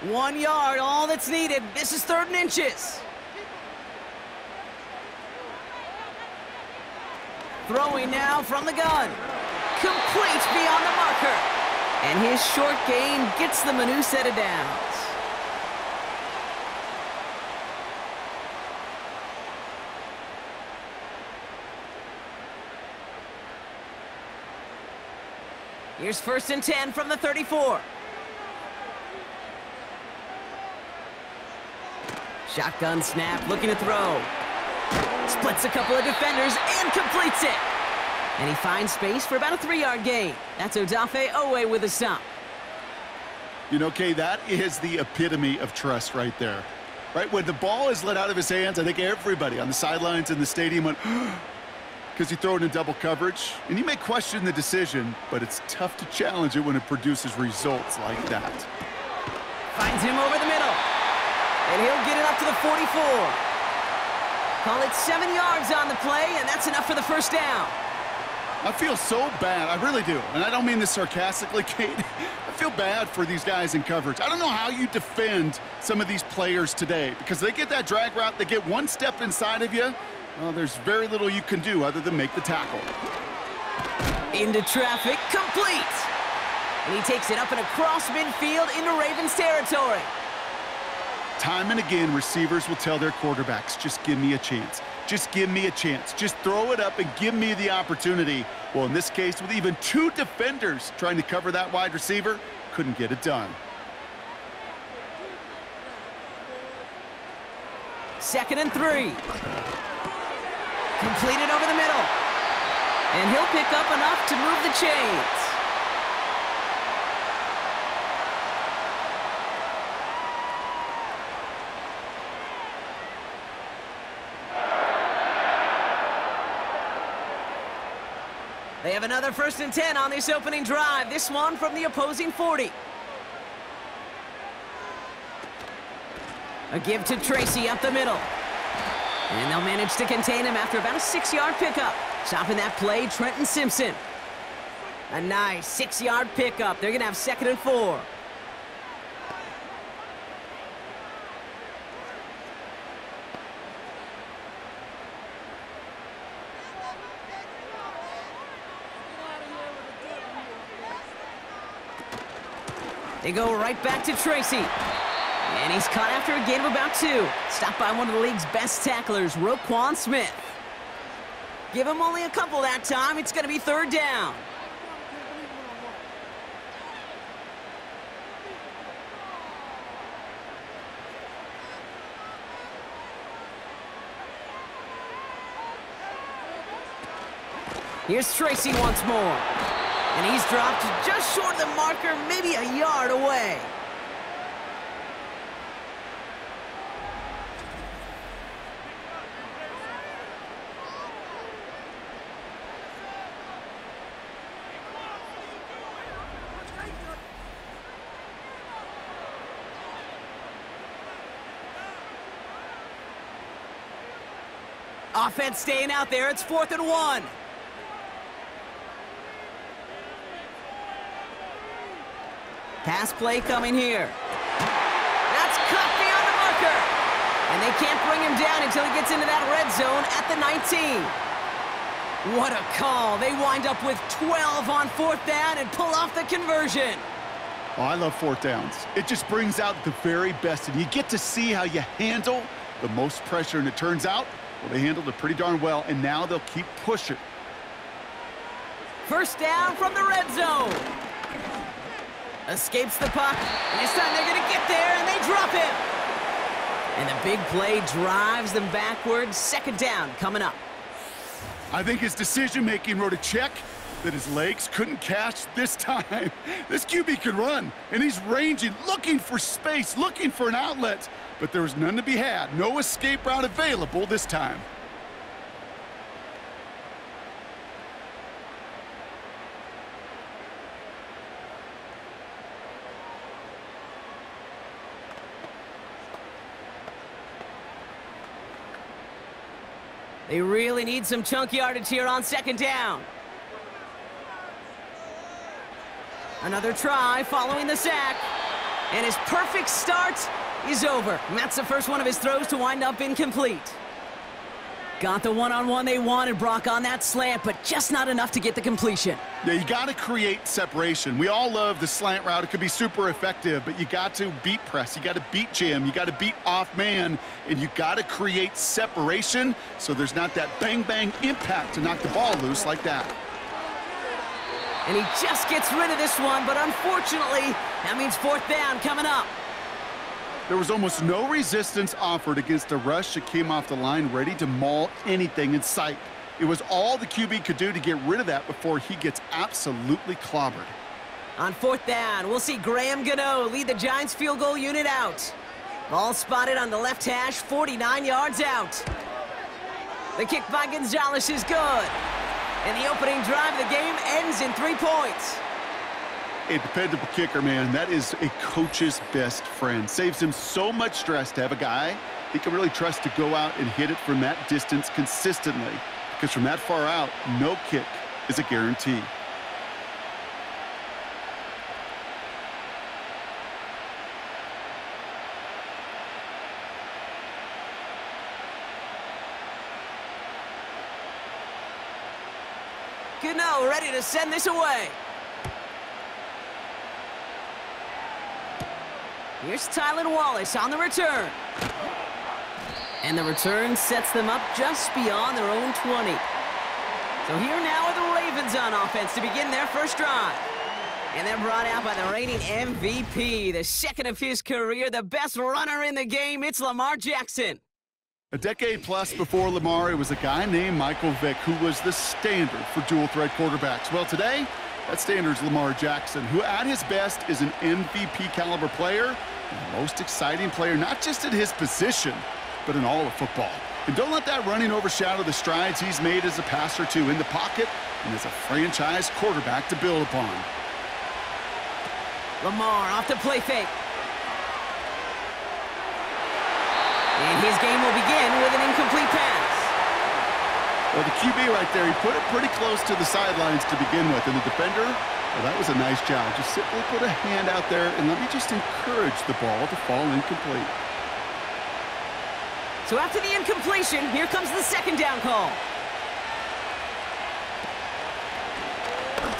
1 yard, all that's needed. This is 3rd and inches. Throwing now from the gun. Complete beyond the marker. And his short gain gets them a new set of downs. Here's 1st and 10 from the 34. Shotgun snap, looking to throw. Splits a couple of defenders and completes it. And he finds space for about a 3-yard gain. That's Odafe Owe with a stop. You know, Kay, that is the epitome of trust right there. Right? When the ball is let out of his hands, I think everybody on the sidelines in the stadium went, because you throw it in double coverage. And you may question the decision, but it's tough to challenge it when it produces results like that. Finds him over the middle. And he'll get it up to the 44. Call it 7 yards on the play, and that's enough for the 1st down. I feel so bad. I really do. And I don't mean this sarcastically, Kate. I feel bad for these guys in coverage. I don't know how you defend some of these players today because they get that drag route, they get one step inside of you. Well, there's very little you can do other than make the tackle. Into traffic, complete. And he takes it up and across midfield into Ravens territory. Time and again, receivers will tell their quarterbacks, just give me a chance. Just give me a chance. Just throw it up and give me the opportunity. Well, in this case, with even 2 defenders trying to cover that wide receiver, couldn't get it done. 2nd and 3. Completed over the middle. And he'll pick up enough to move the chains. They have another 1st and 10 on this opening drive. This one from the opposing 40. A give to Tracy up the middle. And they'll manage to contain him after about a 6-yard pickup. Stopping that play, Trenton Simpson. A nice 6-yard pickup. They're going to have 2nd and 4. They go right back to Tracy. And he's caught after a gain of about 2. Stopped by one of the league's best tacklers, Roquan Smith. Give him only a couple that time. It's going to be 3rd down. Here's Tracy once more. And he's dropped just short of the marker, maybe a yard away. Offense staying out there. It's 4th and 1. Pass play coming here. That's cut beyond the marker. And they can't bring him down until he gets into that red zone at the 19. What a call. They wind up with 12 on 4th down and pull off the conversion. Oh, I love 4th downs. It just brings out the very best, and you get to see how you handle the most pressure, and it turns out, well, they handled it pretty darn well, and now they'll keep pushing. 1st down from the red zone. Escapes the puck, and this time they're going to get there, and they drop him. And the big play drives them backwards. 2nd down coming up. I think his decision-making wrote a check that his legs couldn't catch this time. This QB can run, and he's ranging, looking for space, looking for an outlet. But there was none to be had. No escape route available this time. They really need some chunk yardage here on 2nd down. Another try following the sack. And his perfect start is over. And that's the first one of his throws to wind up incomplete. Got the one-on-one they wanted, Brock, on that slant, but just not enough to get the completion. Yeah, you got to create separation. We all love the slant route. It could be super effective, but you got to beat press. You got to beat jam. You got to beat off man, and you got to create separation so there's not that bang-bang impact to knock the ball loose like that. And he just gets rid of this one, but unfortunately, that means fourth down coming up. There was almost no resistance offered against a rush that came off the line ready to maul anything in sight. It was all the QB could do to get rid of that before he gets absolutely clobbered. On fourth down, we'll see Graham Gano lead the Giants field goal unit out. Ball spotted on the left hash, 49 yards out. The kick by Gonzalez is good. And the opening drive of the game ends in 3 points. A dependable kicker, man. That is a coach's best friend. Saves him so much stress to have a guy he can really trust to go out and hit it from that distance consistently. Because from that far out, no kick is a guarantee. Gano ready to send this away. Here's Tylan Wallace on the return. And the return sets them up just beyond their own 20. So here now are the Ravens on offense to begin their first drive. And they're brought out by the reigning MVP, the second of his career, the best runner in the game. It's Lamar Jackson. A decade plus before Lamar, it was a guy named Michael Vick who was the standard for dual-threat quarterbacks. Well, today, that standard is Lamar Jackson, who at his best is an MVP-caliber player, and the most exciting player, not just in his position, but in all of football. And don't let that running overshadow the strides he's made as a passer, too, in the pocket and as a franchise quarterback to build upon. Lamar off the play fake. And his game will begin with an incomplete pass. Well, the QB right there, he put it pretty close to the sidelines to begin with. And the defender, well, that was a nice job. Just simply put a hand out there and let me just encourage the ball to fall incomplete. So after the incompletion, here comes the second down call.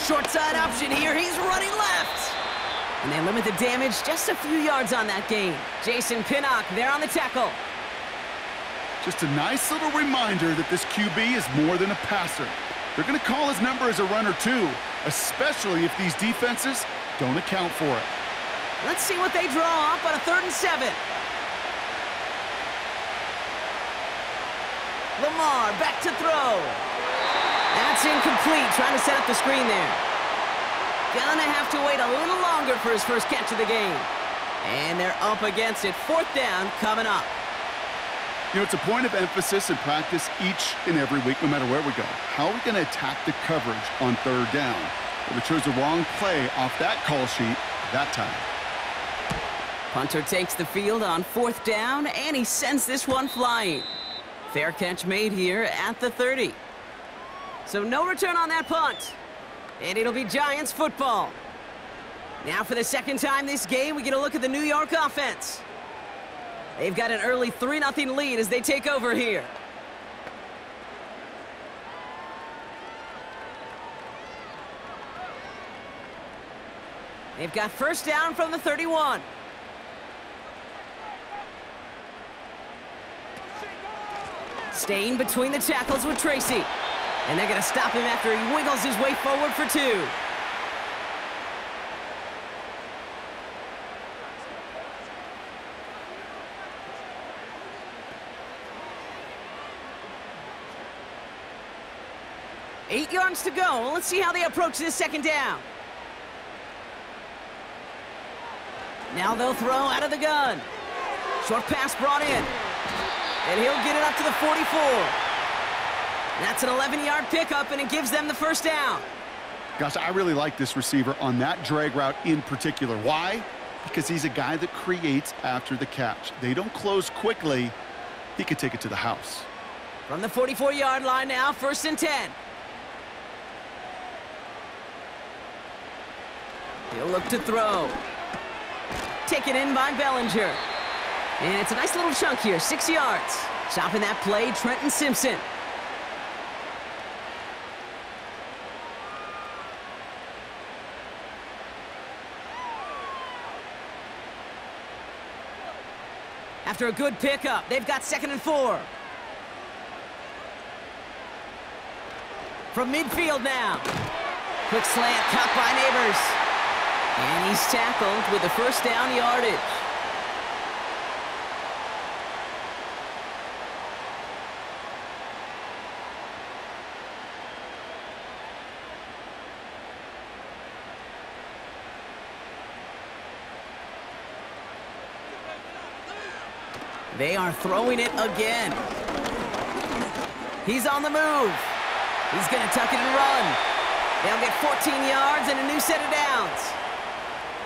Short side option here. He's running left. And they limit the damage just a few yards on that gain. Jason Pinnock there on the tackle. Just a nice little reminder that this QB is more than a passer. They're going to call his number as a runner, too, especially if these defenses don't account for it. Let's see what they draw up on a 3rd and 7. Lamar back to throw. That's incomplete, trying to set up the screen there. Gonna have to wait a little longer for his first catch of the game. And they're up against it. 4th down coming up. You know, it's a point of emphasis in practice each and every week, no matter where we go. How are we going to attack the coverage on 3rd down? Well, we chose the wrong play off that call sheet that time. Punter takes the field on 4th down, and he sends this one flying. Fair catch made here at the 30. So no return on that punt. And it'll be Giants football. Now for the second time this game, we get a look at the New York offense. They've got an early 3-0 lead as they take over here. They've got first down from the 31. Staying between the tackles with Tracy. And they're going to stop him after he wiggles his way forward for 2. Eight yards to go. Let's see how they approach this second down. Now they'll throw out of the gun. Short pass brought in. And he'll get it up to the 44. That's an 11-yard pickup, and it gives them the first down. Gosh, I really like this receiver on that drag route in particular. Why? Because he's a guy that creates after the catch. They don't close quickly. He could take it to the house. From the 44-yard line now, 1st and 10. He'll look to throw. taken in by Bellinger. And it's a nice little chunk here, 6 yards. Stopping that play, Trenton Simpson. After a good pickup, they've got 2nd and 4. From midfield now. Quick slant, caught by Neighbors. And he's tackled with the first down yardage. They are throwing it again. He's on the move. He's going to tuck it and run. They'll get 14 yards and a new set of downs.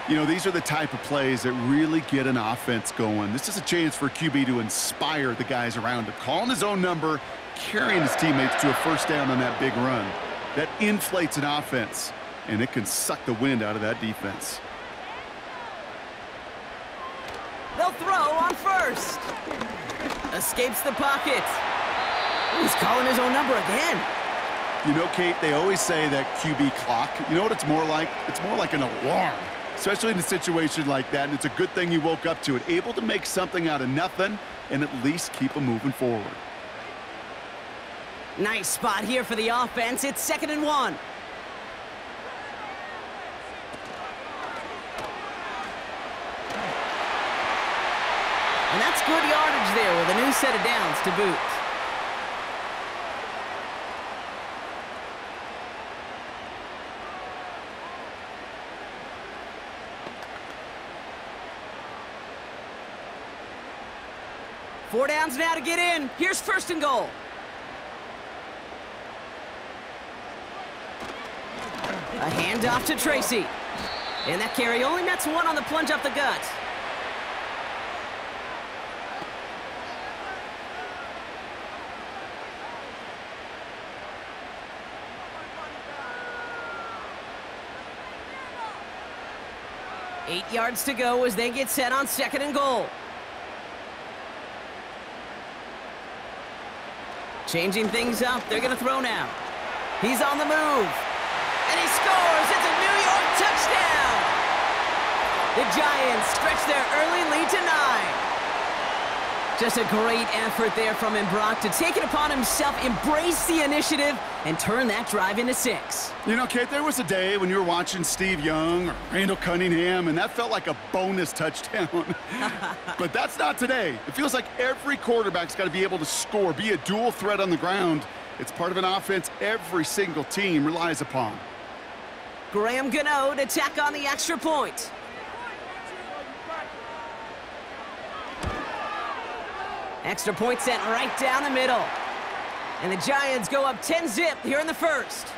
You know, these are the type of plays that really get an offense going. This is a chance for QB to inspire the guys around him. Calling his own number, carrying his teammates to a first down on that big run. That inflates an offense, and it can suck the wind out of that defense. They'll throw on first. Escapes the pocket. He's calling his own number again. You know, Kate, they always say that QB clock. You know what it's more like? It's more like an alarm, especially in a situation like that, and it's a good thing he woke up to it. Able to make something out of nothing and at least keep him moving forward. Nice spot here for the offense. It's 2nd and 1. And that's good yardage there with a new set of downs to boot. Four downs now to get in. Here's 1st and goal. A handoff to Tracy. And that carry only nets 1 on the plunge up the gut. Eight yards to go as they get set on 2nd and goal. Changing things up. They're going to throw now. He's on the move. And he scores. It's a New York touchdown. The Giants stretch their early lead to 9. Just a great effort there from him, Brock, to take it upon himself, embrace the initiative, and turn that drive into 6. You know, Kate, there was a day when you were watching Steve Young or Randall Cunningham, and that felt like a bonus touchdown. But that's not today. It feels like every quarterback's got to be able to score, be a dual threat on the ground. It's part of an offense every single team relies upon. Graham Gano to tack on the extra point. Extra point sent right down the middle. And the Giants go up 10-zip here in the 1st.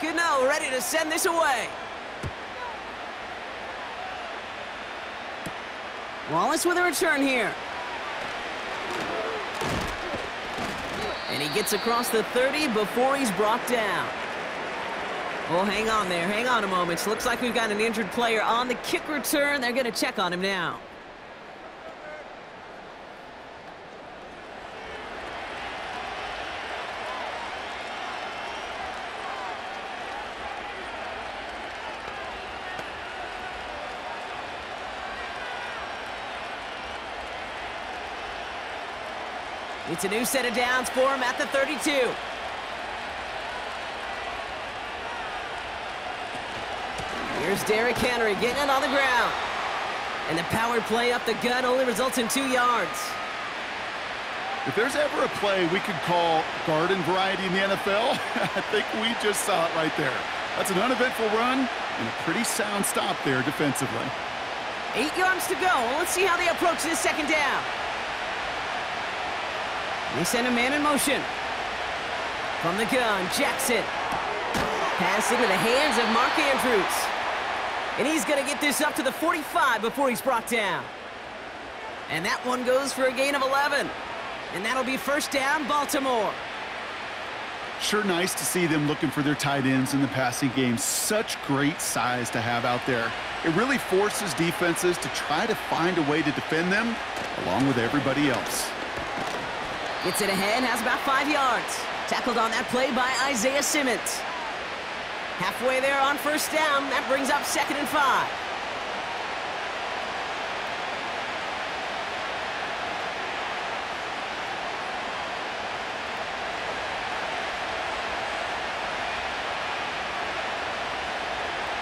Gano ready to send this away. Wallace with a return here. And he gets across the 30 before he's brought down. Well, hang on there. Hang on a moment. Looks like we've got an injured player on the kick return. They're going to check on him now. It's a new set of downs for him at the 32. Here's Derrick Henry getting it on the ground. And the power play up the gut only results in 2 yards. If there's ever a play we could call garden variety in the NFL, I think we just saw it right there. That's an uneventful run and a pretty sound stop there defensively. 8 yards to go. Let's see how they approach this 2nd down. They send a man in motion. From the gun, Jackson. Pass into the hands of Mark Andrews. And he's going to get this up to the 45 before he's brought down. And that one goes for a gain of 11. And that'll be first down, Baltimore. Sure nice to see them looking for their tight ends in the passing game. Such great size to have out there. It really forces defenses to try to find a way to defend them along with everybody else. Gets it ahead, has about 5 yards. Tackled on that play by Isaiah Simmons. Halfway there on first down. That brings up 2nd and 5.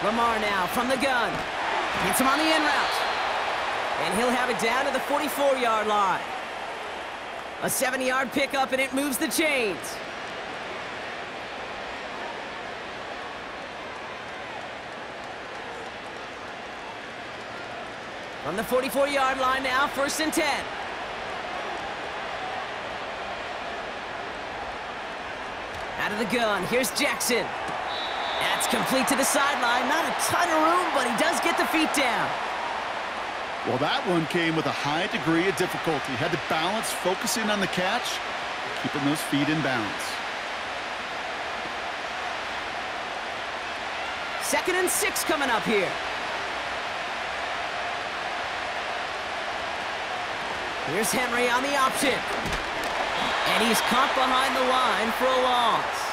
Lamar now from the gun. Gets him on the in route. And he'll have it down to the 44-yard line. A 70-yard pickup, and it moves the chains. From the 44-yard line now, 1st and 10. Out of the gun, here's Jackson. That's complete to the sideline. Not a ton of room, but he does get the feet down. Well, that one came with a high degree of difficulty. Had to balance focusing on the catch, keeping those feet in bounds. 2nd and 6 coming up here. Here's Henry on the option. And he's caught behind the line for a loss.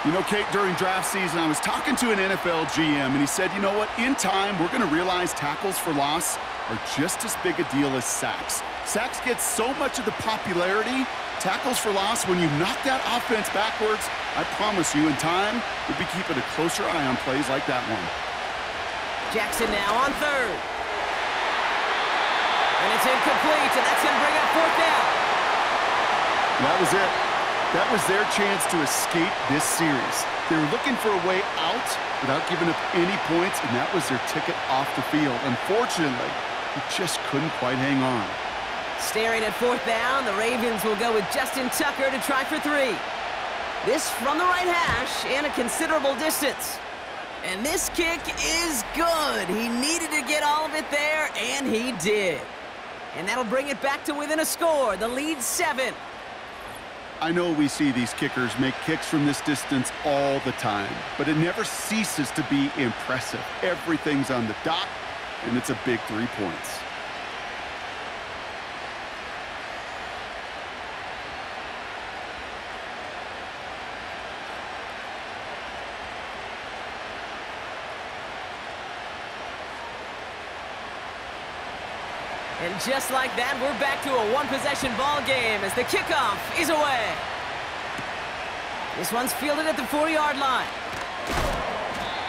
You know, Kate, during draft season, I was talking to an NFL GM, and he said, you know what, in time, we're going to realize tackles for loss are just as big a deal as sacks. Sacks get so much of the popularity. Tackles for loss, when you knock that offense backwards, I promise you, in time, we'll be keeping a closer eye on plays like that one. Jackson now on 3rd. And it's incomplete, and that's going to bring up 4th down. That was it. That was their chance to escape this series. They were looking for a way out without giving up any points, and that was their ticket off the field. Unfortunately, he just couldn't quite hang on. Staring at 4th down, the Ravens will go with Justin Tucker to try for 3. This from the right hash and a considerable distance. And this kick is good. He needed to get all of it there, and he did. And that'll bring it back to within a score. The lead's 7. I know we see these kickers make kicks from this distance all the time, but it never ceases to be impressive. Everything's on the dot, and it's a big 3 points. And just like that, we're back to a one-possession ball game as the kickoff is away. This one's fielded at the 4-yard line.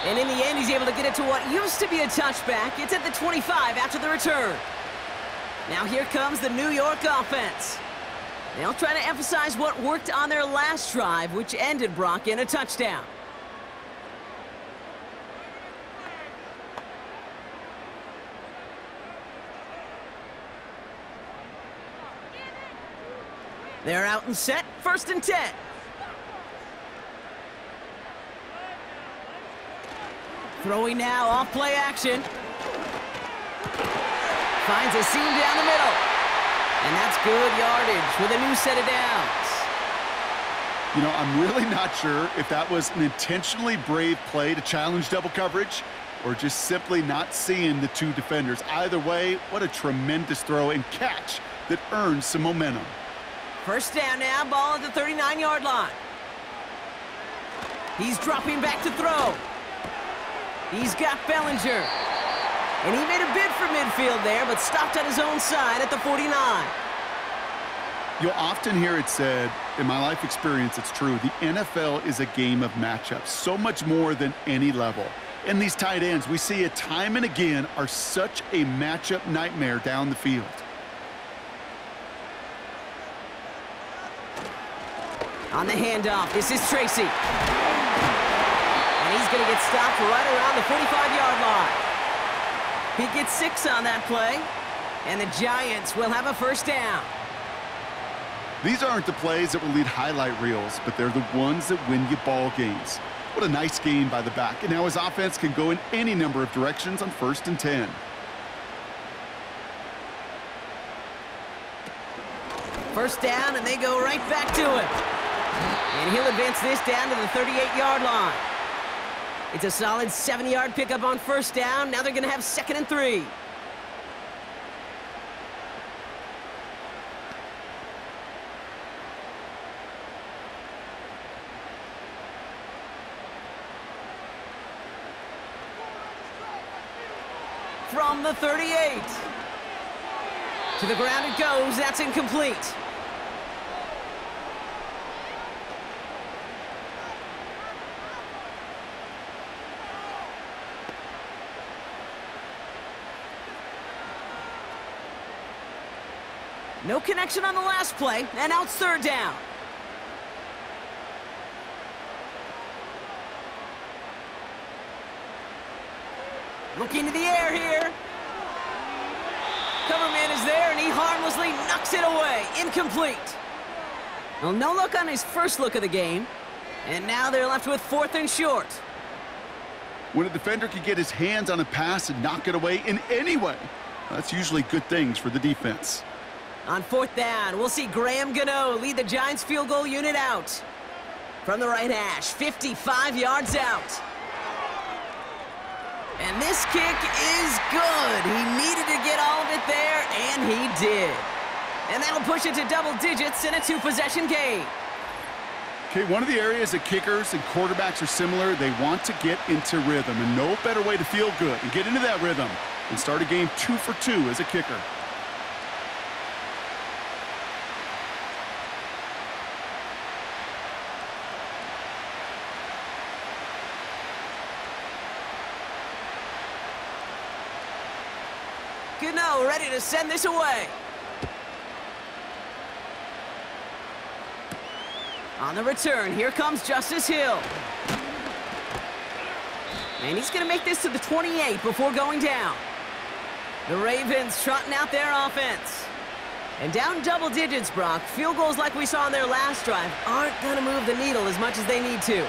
And in the end, he's able to get it to what used to be a touchback. It's at the 25 after the return. Now here comes the New York offense. They'll try to emphasize what worked on their last drive, which ended, Brock, in a touchdown. They're out and set, 1st and 10. Throwing now, off play action. Finds a seam down the middle. And that's good yardage with a new set of downs. You know, I'm really not sure if that was an intentionally brave play to challenge double coverage or just simply not seeing the 2 defenders. Either way, what a tremendous throw and catch that earns some momentum. First down now, ball at the 39-yard line. He's dropping back to throw. He's got Bellinger. And he made a bid for midfield there, but stopped on his own side at the 49. You'll often hear it said, in my life experience, it's true, the NFL is a game of matchups, so much more than any level. And these tight ends, we see it time and again, are such a matchup nightmare down the field. On the handoff, this is Tracy. And he's going to get stopped right around the 45-yard line. He gets 6 on that play, and the Giants will have a first down. These aren't the plays that will lead highlight reels, but they're the ones that win you ball games. What a nice gain by the back. And now his offense can go in any number of directions on 1st and 10. First down, and they go right back to him. And he'll advance this down to the 38-yard line. It's a solid 70-yard pickup on first down. Now they're going to have 2nd and 3. From the 38. To the ground it goes. That's incomplete. No connection on the last play, and now it's 3rd down. Looking to the air here. Cover man is there, and he harmlessly knocks it away. Incomplete. Well, no look on his first look of the game. And now they're left with 4th and short. When a defender can get his hands on a pass and knock it away in any way, that's usually good things for the defense. On 4th down, we'll see Graham Gano lead the Giants field goal unit out. From the right hash, 55 yards out. And this kick is good. He needed to get all of it there, and he did. And that'll push it to double digits in a 2-possession game. Okay, one of the areas that kickers and quarterbacks are similar, they want to get into rhythm, and no better way to feel good and get into that rhythm than start a game 2 for 2 as a kicker. Gano ready to send this away. On the return, here comes Justice Hill. And he's going to make this to the 28 before going down. The Ravens trotting out their offense. And down double digits, Brock. Field goals like we saw on their last drive aren't going to move the needle as much as they need to.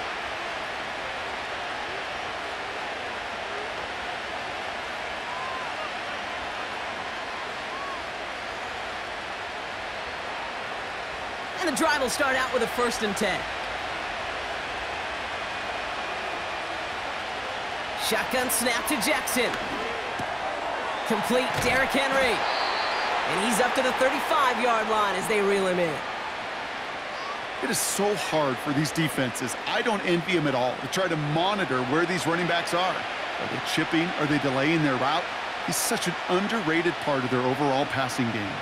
And the drive will start out with a 1st and 10. Shotgun snap to Jackson. Complete Derrick Henry. And he's up to the 35-yard line as they reel him in. It is so hard for these defenses. I don't envy them at all to try to monitor where these running backs are. Are they chipping? Are they delaying their route? He's such an underrated part of their overall passing game.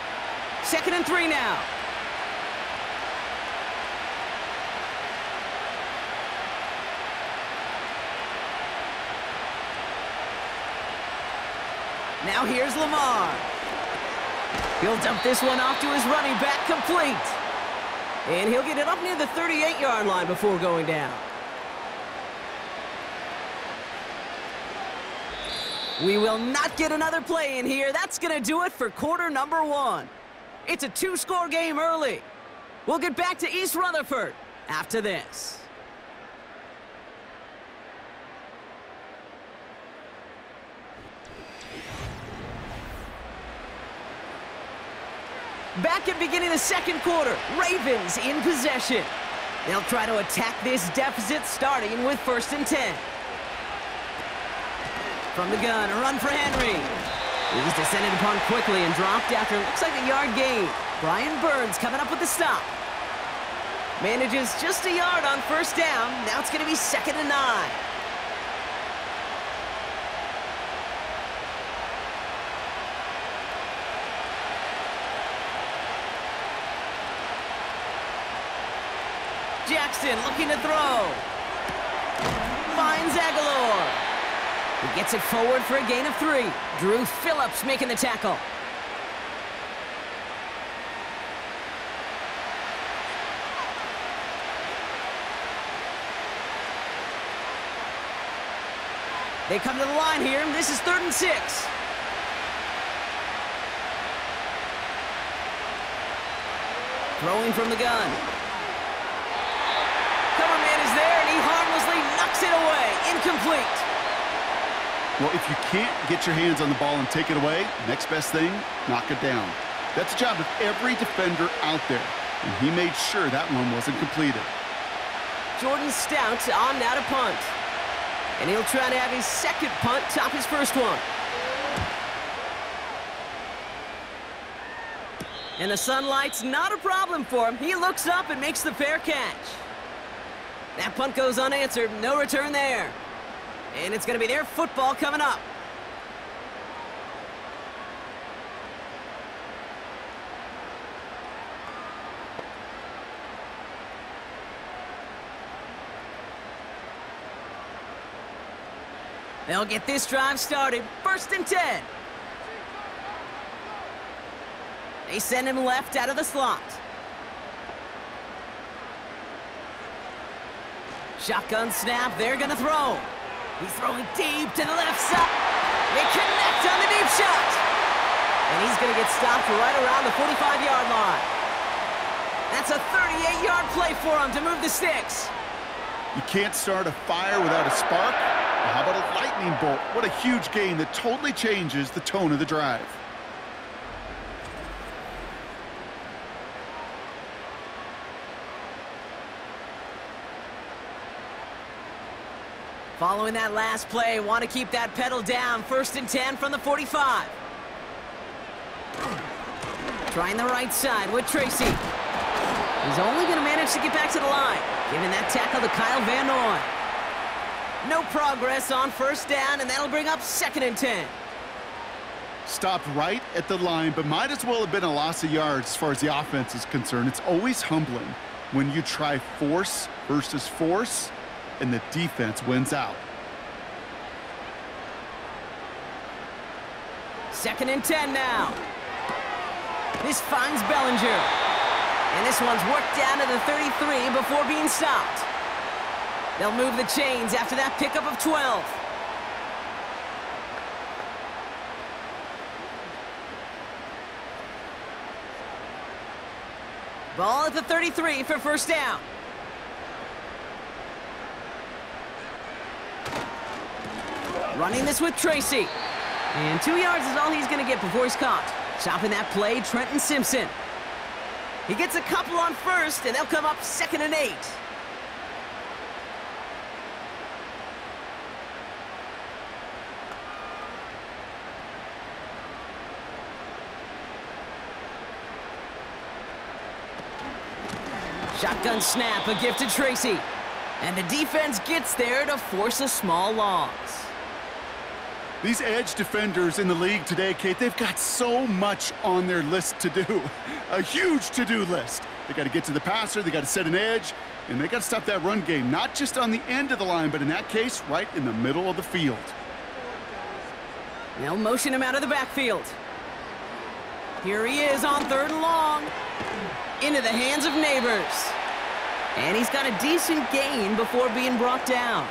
2nd and 3 now. Now here's Lamar. He'll dump this one off to his running back, complete. And he'll get it up near the 38-yard line before going down. We will not get another play in here. That's going to do it for quarter number 1. It's a 2-score game early. We'll get back to East Rutherford after this. Back at beginning of the 2nd quarter, Ravens in possession. They'll try to attack this deficit starting with 1st and 10. From the gun, a run for Henry. He was descended upon quickly and dropped after looks like a yard gain. Brian Burns coming up with the stop. Manages just a yard on 1st down. Now it's going to be 2nd and 9. Jackson looking to throw. Finds Aguilar. He gets it forward for a gain of 3. Drew Phillips making the tackle. They come to the line here. This is 3rd and 6. Throwing from the gun. Cover man is there, and he harmlessly knocks incomplete. Well, if you can't get your hands on the ball and take it away, next best thing, knock it down. That's the job of every defender out there, and he made sure that one wasn't completed. Jordan Stout on now to punt. And he'll try to have his second punt top his first one. And the sunlight's not a problem for him. He looks up and makes the fair catch. That punt goes unanswered. No return there. And it's going to be their football coming up. They'll get this drive started. 1st and 10. They send him left out of the slot. Shotgun snap. They're going to throw. He's throwing deep to the left side. They connect on the deep shot. And he's going to get stopped right around the 45-yard line. That's a 38-yard play for him to move the sticks. You can't start a fire without a spark. How about a lightning bolt? What a huge gain that totally changes the tone of the drive. Following that last play, want to keep that pedal down. 1st and 10 from the 45. Trying the right side with Tracy. He's only going to manage to get back to the line. Giving that tackle to Kyle Van Noy. No progress on 1st down, and that'll bring up 2nd and 10. Stopped right at the line, but might as well have been a loss of yards as far as the offense is concerned. It's always humbling when you try force versus force, and the defense wins out. 2nd and 10 now. This finds Bellinger. And this one's worked down to the 33 before being stopped. They'll move the chains after that pickup of 12. Ball at the 33 for 1st down. Running this with Tracy. And 2 yards is all he's going to get before he's caught. Stopping that play, Trenton Simpson. He gets a couple on 1st, and they'll come up 2nd and 8. Shotgun snap, a gift to Tracy. And the defense gets there to force a small loss. These edge defenders in the league today, Kate, they've got so much on their list to do. A huge to-do list. They got to get to the passer, they got to set an edge, and they got to stop that run game, not just on the end of the line, but in that case, right in the middle of the field. They'll motion him out of the backfield. Here he is on 3rd and long. Into the hands of Neighbors. And he's got a decent gain before being brought down.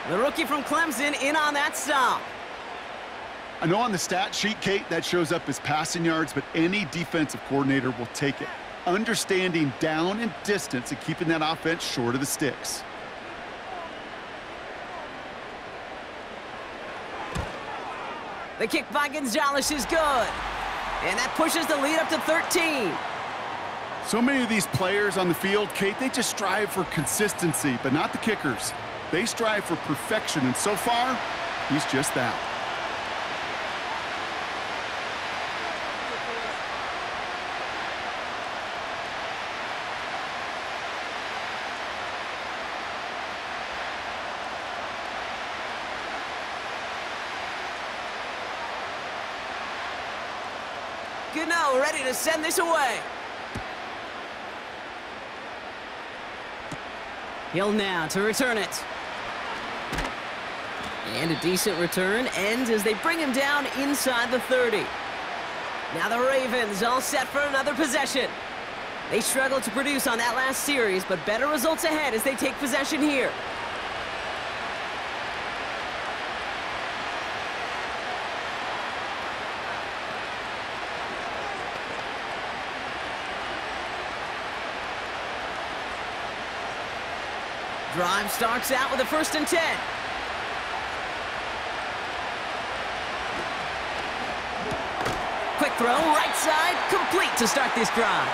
The rookie from Clemson in on that stop. I know on the stat sheet, Kate, that shows up as passing yards, but any defensive coordinator will take it. Understanding down and distance and keeping that offense short of the sticks. The kick by Gonzalez is good. And that pushes the lead up to 13. So many of these players on the field, Kate, they just strive for consistency, but not the kickers. They strive for perfection, and so far, he's just that. Gano ready to send this away. Hill now to return it. And a decent return ends as they bring him down inside the 30. Now the Ravens all set for another possession. They struggled to produce on that last series, but better results ahead as they take possession here. Drive starts out with a 1st and 10. Quick throw, right side, complete to start this drive.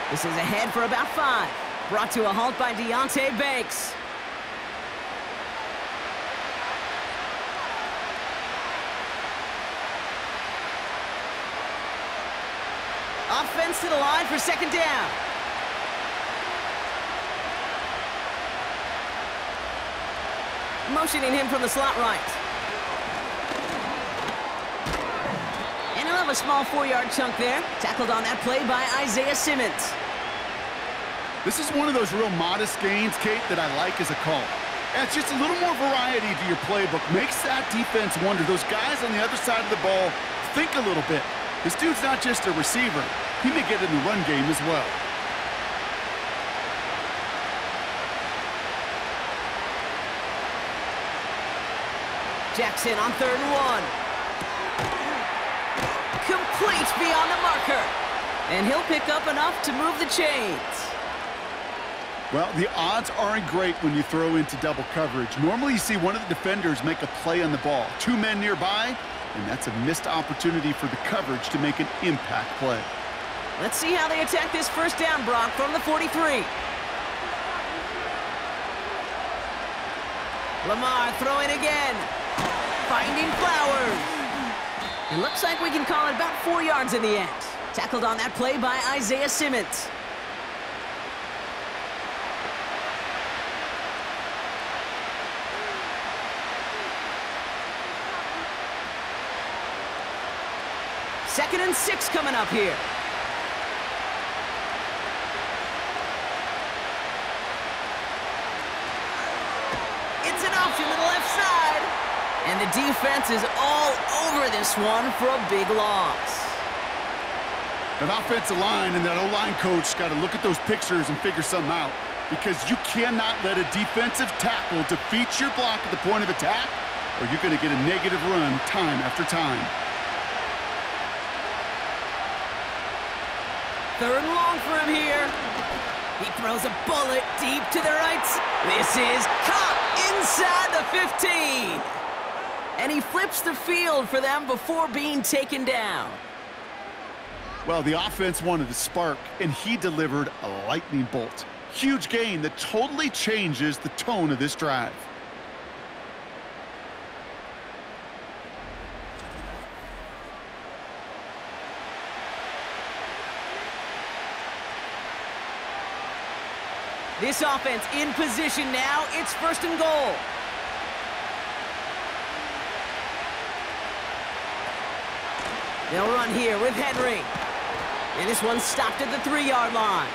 This is ahead for about 5. Brought to a halt by Deonte Banks. Offense to the line for 2nd down. Motioning him from the slot right. And he'll have a small 4-yard chunk there. Tackled on that play by Isaiah Simmons. This is one of those real modest gains, Kate, that I like as a call. And it's just a little more variety to your playbook. Makes that defense wonder. Those guys on the other side of the ball think a little bit. This dude's not just a receiver. He may get in the run game as well. Jackson on 3rd and 1. Complete beyond the marker. And he'll pick up enough to move the chains. Well, the odds aren't great when you throw into double coverage. Normally you see one of the defenders make a play on the ball. 2 men nearby, and that's a missed opportunity for the coverage to make an impact play. Let's see how they attack this 1st down, Brock, from the 43. Lamar throwing again. Finding Flowers. It looks like we can call it about 4 yards in the end. Tackled on that play by Isaiah Simmons. Second and 6 coming up here. It's an option to the left side. And the defense is all over this one for a big loss. That offensive line and that O-line coach got to look at those pictures and figure something out, because you cannot let a defensive tackle defeat your block at the point of attack, or you're going to get a negative run time after time. 3rd and long for him here. He throws a bullet deep to the right. This is caught inside the 15. And he flips the field for them before being taken down. Well, the offense wanted to spark, and he delivered a lightning bolt. Huge gain that totally changes the tone of this drive. This offense in position now. It's 1st and goal. They'll run here with Henry. And this one's stopped at the 3-yard line.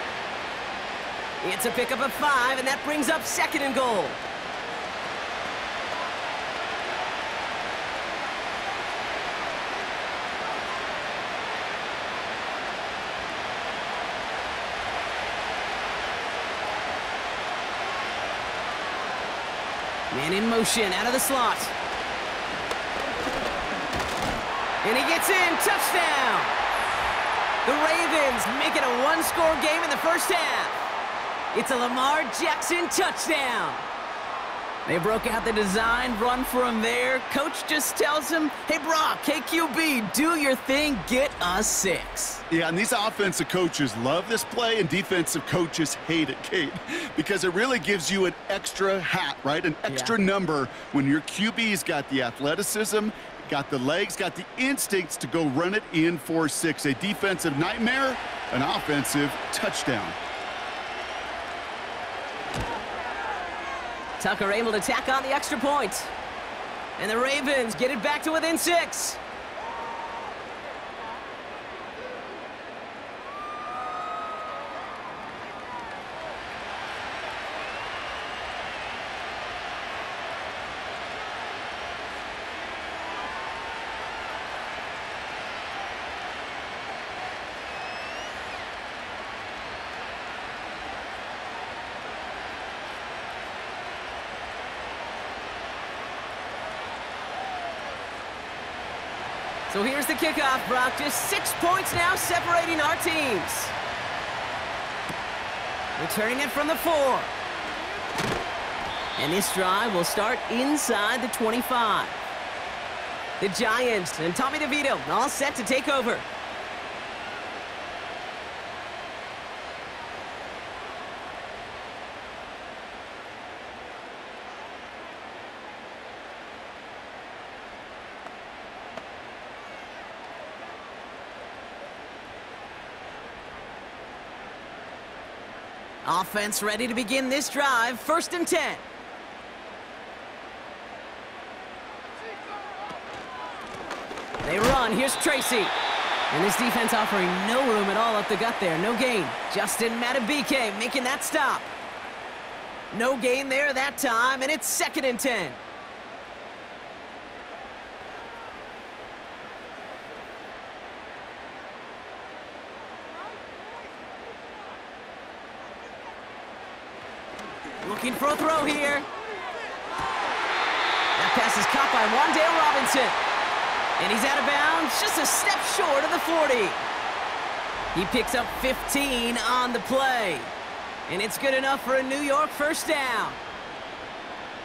It's a pickup of 5, and that brings up 2nd and goal. Man in motion out of the slot. And he gets in, touchdown! The Ravens make it a 1-score game in the 1st half. It's a Lamar Jackson touchdown. They broke out the design run for him there. Coach just tells him, hey, Brock, hey, QB, do your thing, get us 6. Yeah, and these offensive coaches love this play, and defensive coaches hate it, Kate, because it really gives you an extra hat, right? An extra number when your QB's got the athleticism, got the legs, got the instincts to go run it in for 6. A defensive nightmare, an offensive touchdown. Tucker able to tack on the extra point. And the Ravens get it back to within 6. So here's the kickoff, Brock. Just 6 points now separating our teams. Returning it from the 4. And this drive will start inside the 25. The Giants and Tommy DeVito all set to take over. Offense ready to begin this drive. 1st and 10. They run. Here's Tracy. And this defense offering no room at all up the gut there. No gain. Justin Matabike making that stop. No gain there that time, and it's 2nd and 10. Looking for a throw here. That pass is caught by Wan'Dale Robinson. And he's out of bounds, just a step short of the 40. He picks up 15 on the play. And it's good enough for a New York 1st down.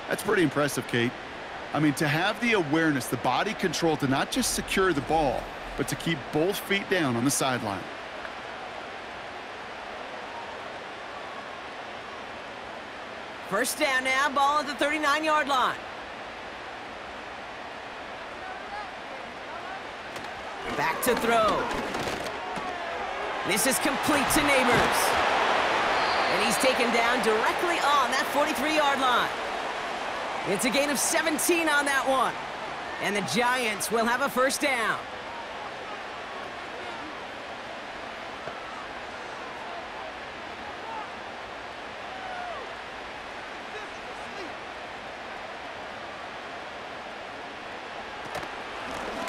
That's pretty impressive, Kate. I mean, to have the awareness, the body control to not just secure the ball, but to keep both feet down on the sideline. First down now, ball at the 39-yard line. Back to throw. This is complete to Neighbors. And he's taken down directly on that 43-yard line. It's a gain of 17 on that one. And the Giants will have a 1st down.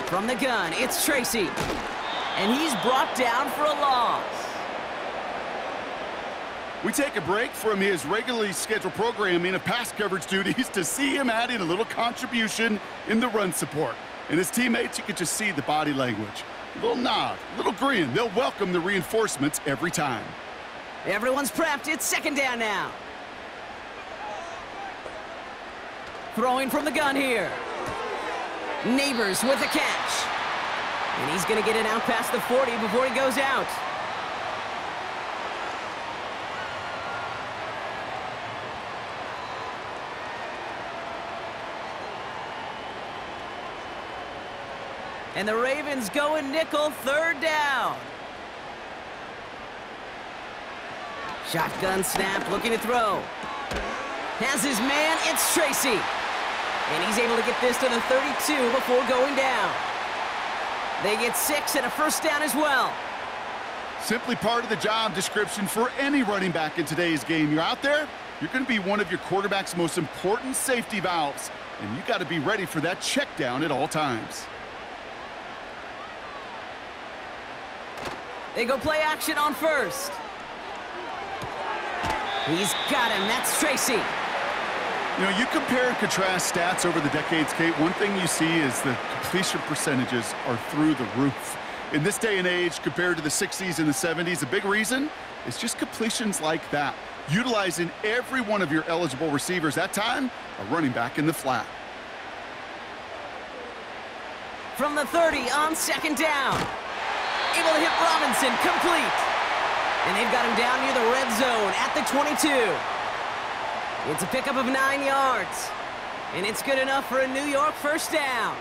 From the gun, it's Tracy. And he's brought down for a loss. We take a break from his regularly scheduled programming of pass coverage duties to see him adding a little contribution in the run support. And his teammates, you can just see the body language. A little nod, a little grin. They'll welcome the reinforcements every time. Everyone's prepped. It's 2nd down now. Throwing from the gun here. Neighbors with a catch. And he's going to get it out past the 40 before he goes out. And the Ravens go in nickel, 3rd down. Shotgun snap, looking to throw. Has his man, it's Tracy. And he's able to get this to the 32 before going down. They get 6 and a 1st down as well. Simply part of the job description for any running back in today's game. You're out there, you're going to be one of your quarterback's most important safety valves. And you got to be ready for that check down at all times. They go play action on 1st. He's got him. That's Tracy. You know, you compare and contrast stats over the decades, Kate. One thing you see is the completion percentages are through the roof. In this day and age, compared to the 60s and the 70s, a big reason is just completions like that. Utilizing every one of your eligible receivers. That time, a running back in the flat. From the 30 on 2nd down. Able to hit Robinson, complete. And they've got him down near the red zone at the 22. It's a pickup of 9 yards. And it's good enough for a New York 1st down.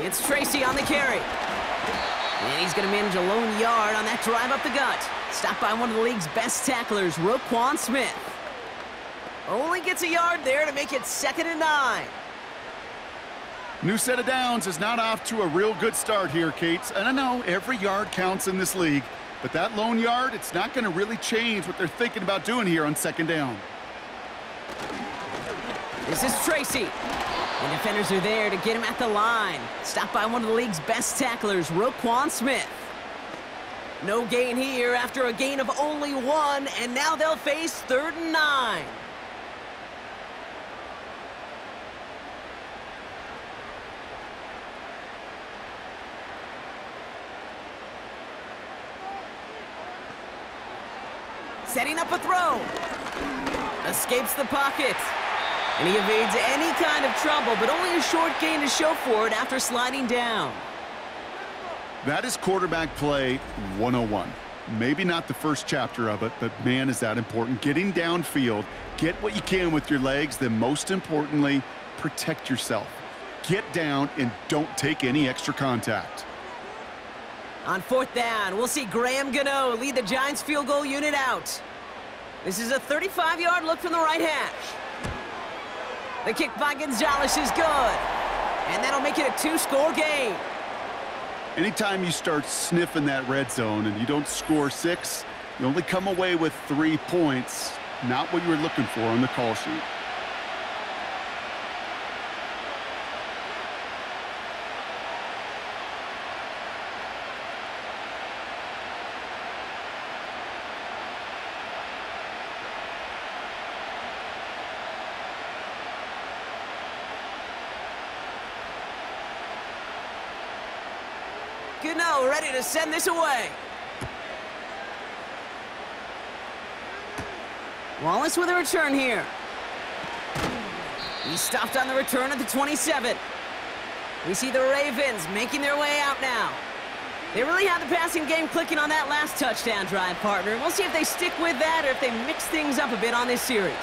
It's Tracy on the carry. And he's going to manage a lone yard on that drive up the gut. Stopped by one of the league's best tacklers, Roquan Smith. Only gets a yard there to make it 2nd and 9. New set of downs is not off to a real good start here, Kate. And I know every yard counts in this league, but that lone yard, it's not going to really change what they're thinking about doing here on 2nd down. This is Tracy. And defenders are there to get him at the line. Stopped by one of the league's best tacklers, Roquan Smith. No gain here after a gain of only 1, and now they'll face 3rd and 9. Setting up a throw. Escapes the pocket. And he evades any kind of trouble, but only a short gain to show for it after sliding down. That is quarterback play 101. Maybe not the first chapter of it, but man, is that important. Getting downfield, get what you can with your legs, then most importantly, protect yourself. Get down and don't take any extra contact. On 4th down, we'll see Graham Gano lead the Giants field goal unit out. This is a 35-yard look from the right hash. The kick by Gonzalez is good. And that'll make it a 2-score game. Anytime you start sniffing that red zone and you don't score 6, you only come away with 3 points. Not what you were looking for on the call sheet. Gano ready to send this away. Wallace with a return here. He stopped on the return at the 27. We see the Ravens making their way out now. They really had the passing game clicking on that last touchdown drive, partner. We'll see if they stick with that or if they mix things up a bit on this series.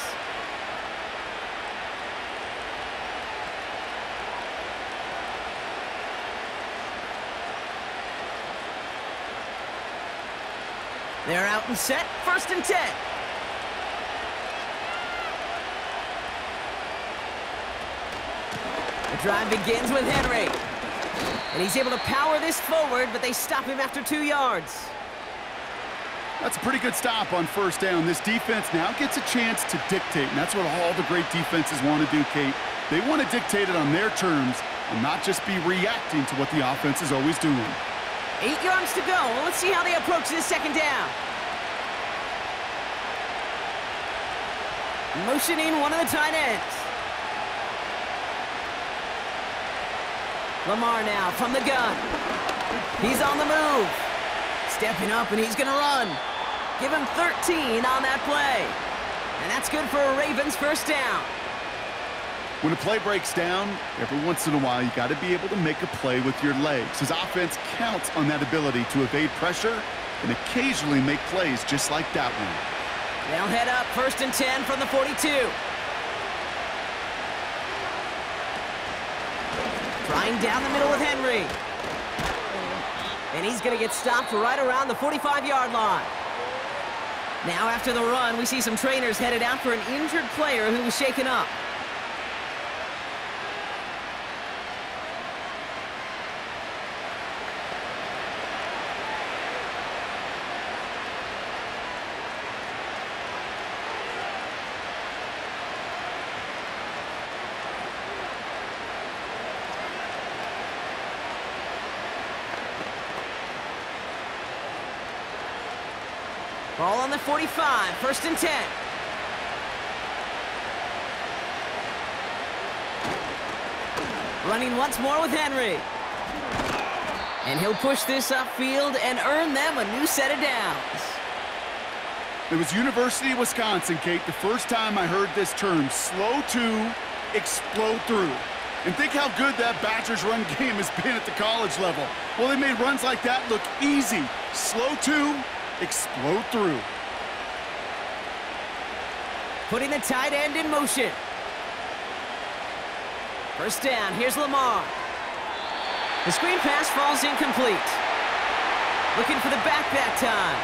They're out and set, 1st and 10. The drive begins with Henry. And he's able to power this forward, but they stop him after 2 yards. That's a pretty good stop on 1st down. This defense now gets a chance to dictate, and that's what all the great defenses want to do, Kate. They want to dictate it on their terms and not just be reacting to what the offense is always doing. 8 yards to go. Well, let's see how they approach this 2nd down. Motioning one of the tight ends. Lamar now from the gun. He's on the move. Stepping up, and he's going to run. Give him 13 on that play. And that's good for a Ravens 1st down. When a play breaks down, every once in a while, you got to be able to make a play with your legs. His offense counts on that ability to evade pressure and occasionally make plays just like that one. They'll head up 1st and 10 from the 42. Trying down the middle with Henry. And he's going to get stopped right around the 45-yard line. Now after the run, we see some trainers headed out for an injured player who was shaken up. Ball on the 45, 1st and 10. Running once more with Henry. And he'll push this upfield and earn them a new set of downs. It was University of Wisconsin, Kate, the first time I heard this term, slow to explode through. And think how good that Badgers run game has been at the college level. Well, they made runs like that look easy. Slow to explode through. Putting the tight end in motion. 1st down, here's Lamar. The screen pass falls incomplete. Looking for the back that time.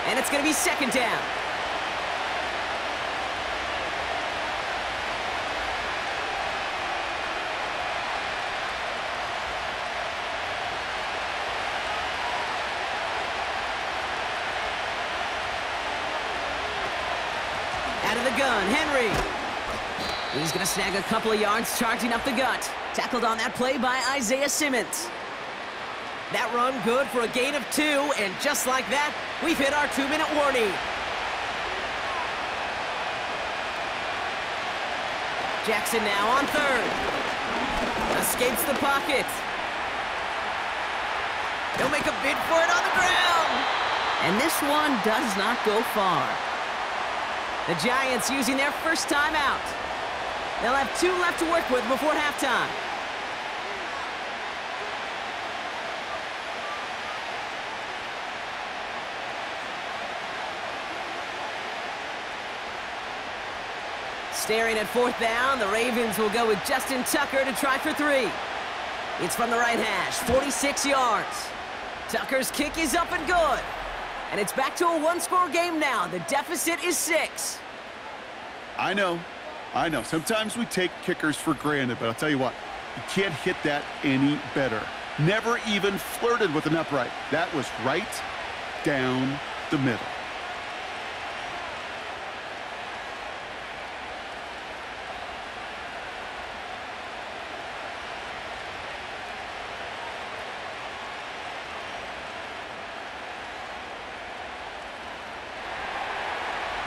And it's going to be 2nd down. Out of the gun, Henry. He's going to snag a couple of yards charging up the gut. Tackled on that play by Isaiah Simmons. That run good for a gain of 2, and just like that, we've hit our 2-minute warning. Jackson now on 3rd. Escapes the pocket. He'll make a bid for it on the ground. And this one does not go far. The Giants using their first timeout. They'll have 2 left to work with before halftime. Staring at 4th down, the Ravens will go with Justin Tucker to try for 3. It's from the right hash, 46 yards. Tucker's kick is up and good. And it's back to a 1-score game now. The deficit is 6. I know. Sometimes we take kickers for granted, but I'll tell you what, you can't hit that any better. Never even flirted with an upright. That was right down the middle.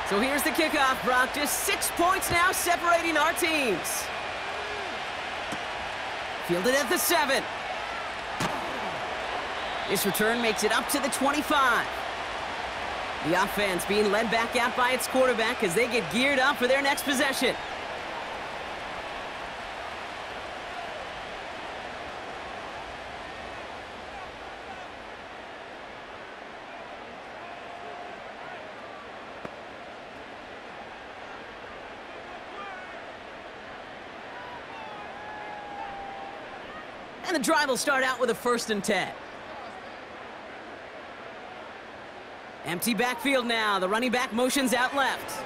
So here's the kickoff, Brock. Just 6 points now separating our teams. Fielded at the 7. This return makes it up to the 25. The offense being led back out by its quarterback as they get geared up for their next possession. And the drive will start out with a 1st and 10. Empty backfield now. The running back motions out left.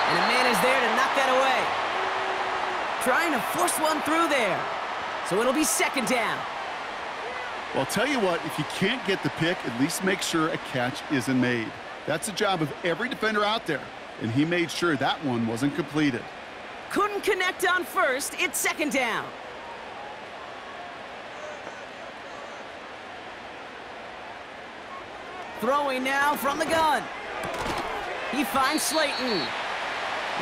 And a man is there to knock that away. Trying to force one through there. So it'll be 2nd down. Well, I'll tell you what, if you can't get the pick, at least make sure a catch isn't made. That's the job of every defender out there. And he made sure that one wasn't completed. Couldn't connect on 1st. It's 2nd down. Throwing now from the gun. He finds Slayton.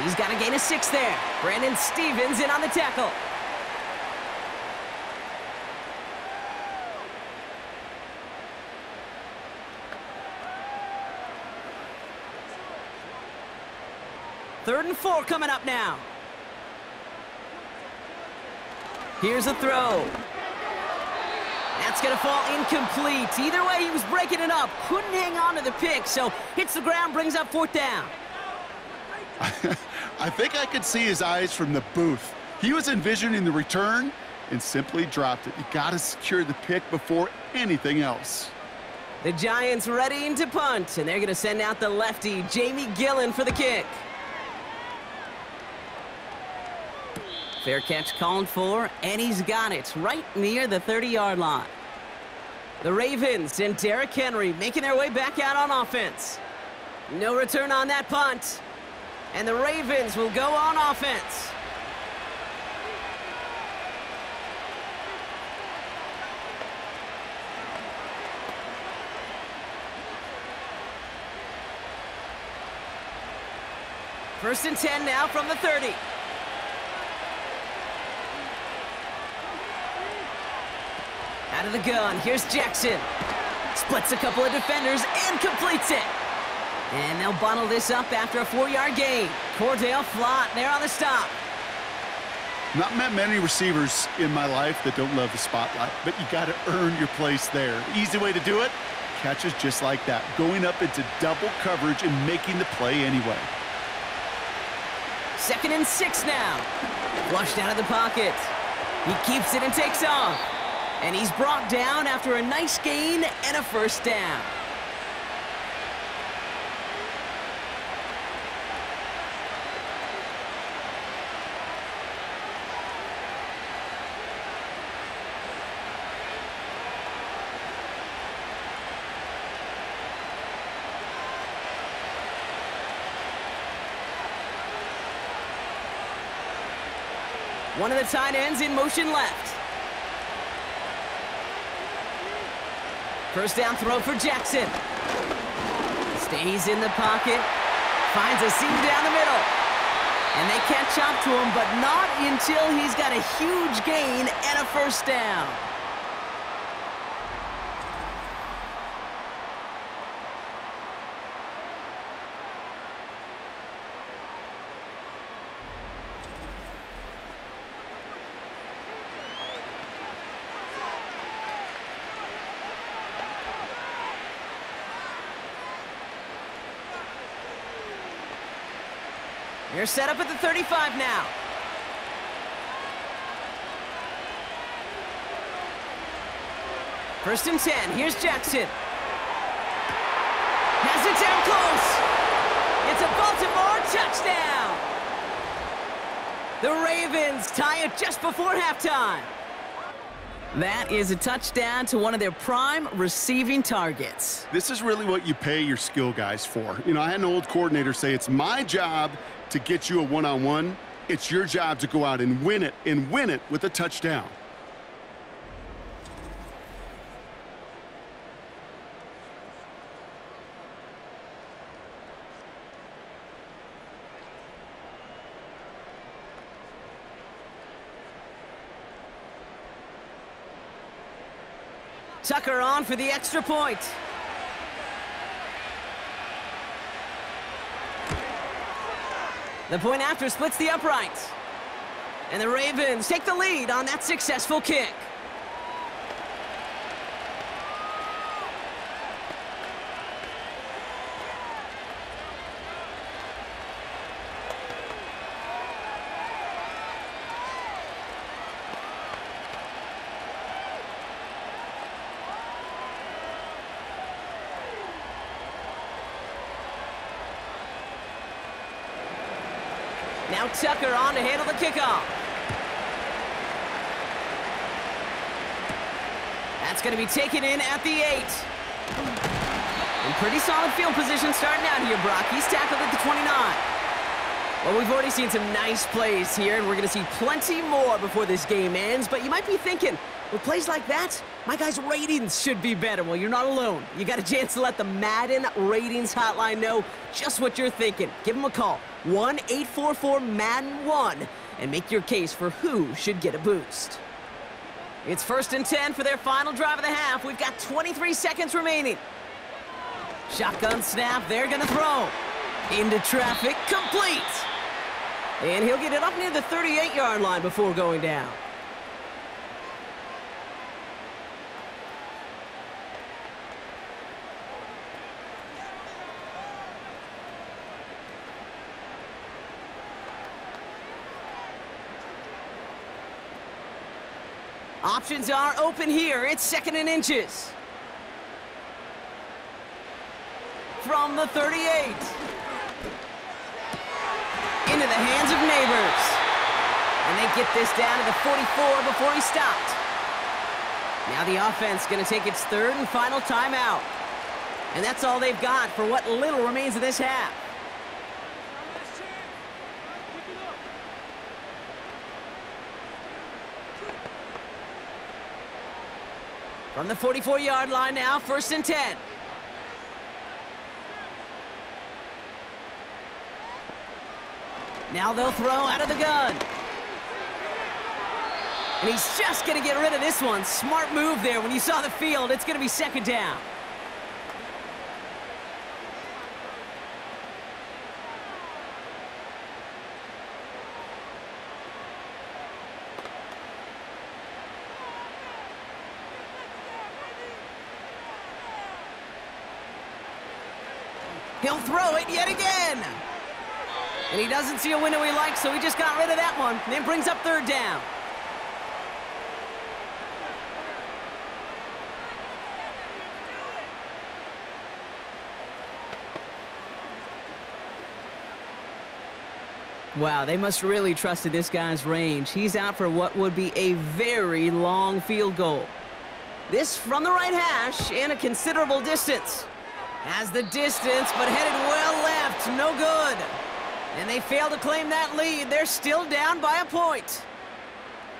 He's got a gain of 6 there. Brandon Stevens in on the tackle. Third and 4 coming up now. Here's a throw. That's going to fall incomplete. Either way, he was breaking it up. Couldn't hang on to the pick, so hits the ground, brings up 4th down. I think I could see his eyes from the booth. He was envisioning the return and simply dropped it. You got to secure the pick before anything else. The Giants readying to punt, and they're going to send out the lefty, Jamie Gillen, for the kick. Fair catch called for, and he's got it right near the 30-yard line. The Ravens and Derrick Henry making their way back out on offense. No return on that punt. And the Ravens will go on offense. First and 10 now from the 30. Out of the gun, here's Jackson. Splits a couple of defenders and completes it. And they'll bundle this up after a 4-yard gain. Cordell Flott there on the stop. Not met many receivers in my life that don't love the spotlight, but you got to earn your place there. The easy way to do it, catches just like that, going up into double coverage and making the play anyway. 2nd and 6 now. Flushed out of the pocket. He keeps it and takes off. And he's brought down after a nice gain and a 1st down. One of the tight ends in motion left. First down throw for Jackson. Stays in the pocket. Finds a seam down the middle. And they catch up to him, but not until he's got a huge gain and a 1st down. They're set up at the 35 now. First and 10. Here's Jackson. Has it down close. It's a Baltimore touchdown. The Ravens tie it just before halftime. That is a touchdown to one of their prime receiving targets. This is really what you pay your skill guys for. You know, I had an old coordinator say, it's my job to get you a one-on-one. It's your job to go out and win it with a touchdown. Tucker on for the extra point. The point after splits the uprights. And the Ravens take the lead on that successful kick. Now Tucker on to handle the kickoff. That's going to be taken in at the 8. In pretty solid field position starting out here, Brock. He's tackled at the 29. Well, we've already seen some nice plays here, and we're going to see plenty more before this game ends. But you might be thinking, with plays like that, my guys' ratings should be better. Well, you're not alone. You got a chance to let the Madden Ratings Hotline know just what you're thinking. Give them a call, 1-844-MADDEN-1, and make your case for who should get a boost. It's first and 10 for their final drive of the half. We've got 23 seconds remaining. Shotgun snap, they're going to throw. Into traffic, complete. And he'll get it up near the 38-yard line before going down. Options are open here. It's second and inches. From the 38. Into the hands of Neighbors. And they get this down to the 44 before he stopped. Now the offense going to take its third and final timeout. And that's all they've got for what little remains of this half. From the 44-yard line now, first and 10. Now they'll throw out of the gun. And he's just going to get rid of this one. Smart move there. When you saw the field, it's going to be second down. He'll throw it yet again. And he doesn't see a window he likes, so he just got rid of that one. And then brings up third down. Wow, they must really trusted this guy's range. He's out for what would be a very long field goal. This from the right hash and a considerable distance. Has the distance, but headed well left. No good. And they fail to claim that lead. They're still down by a point.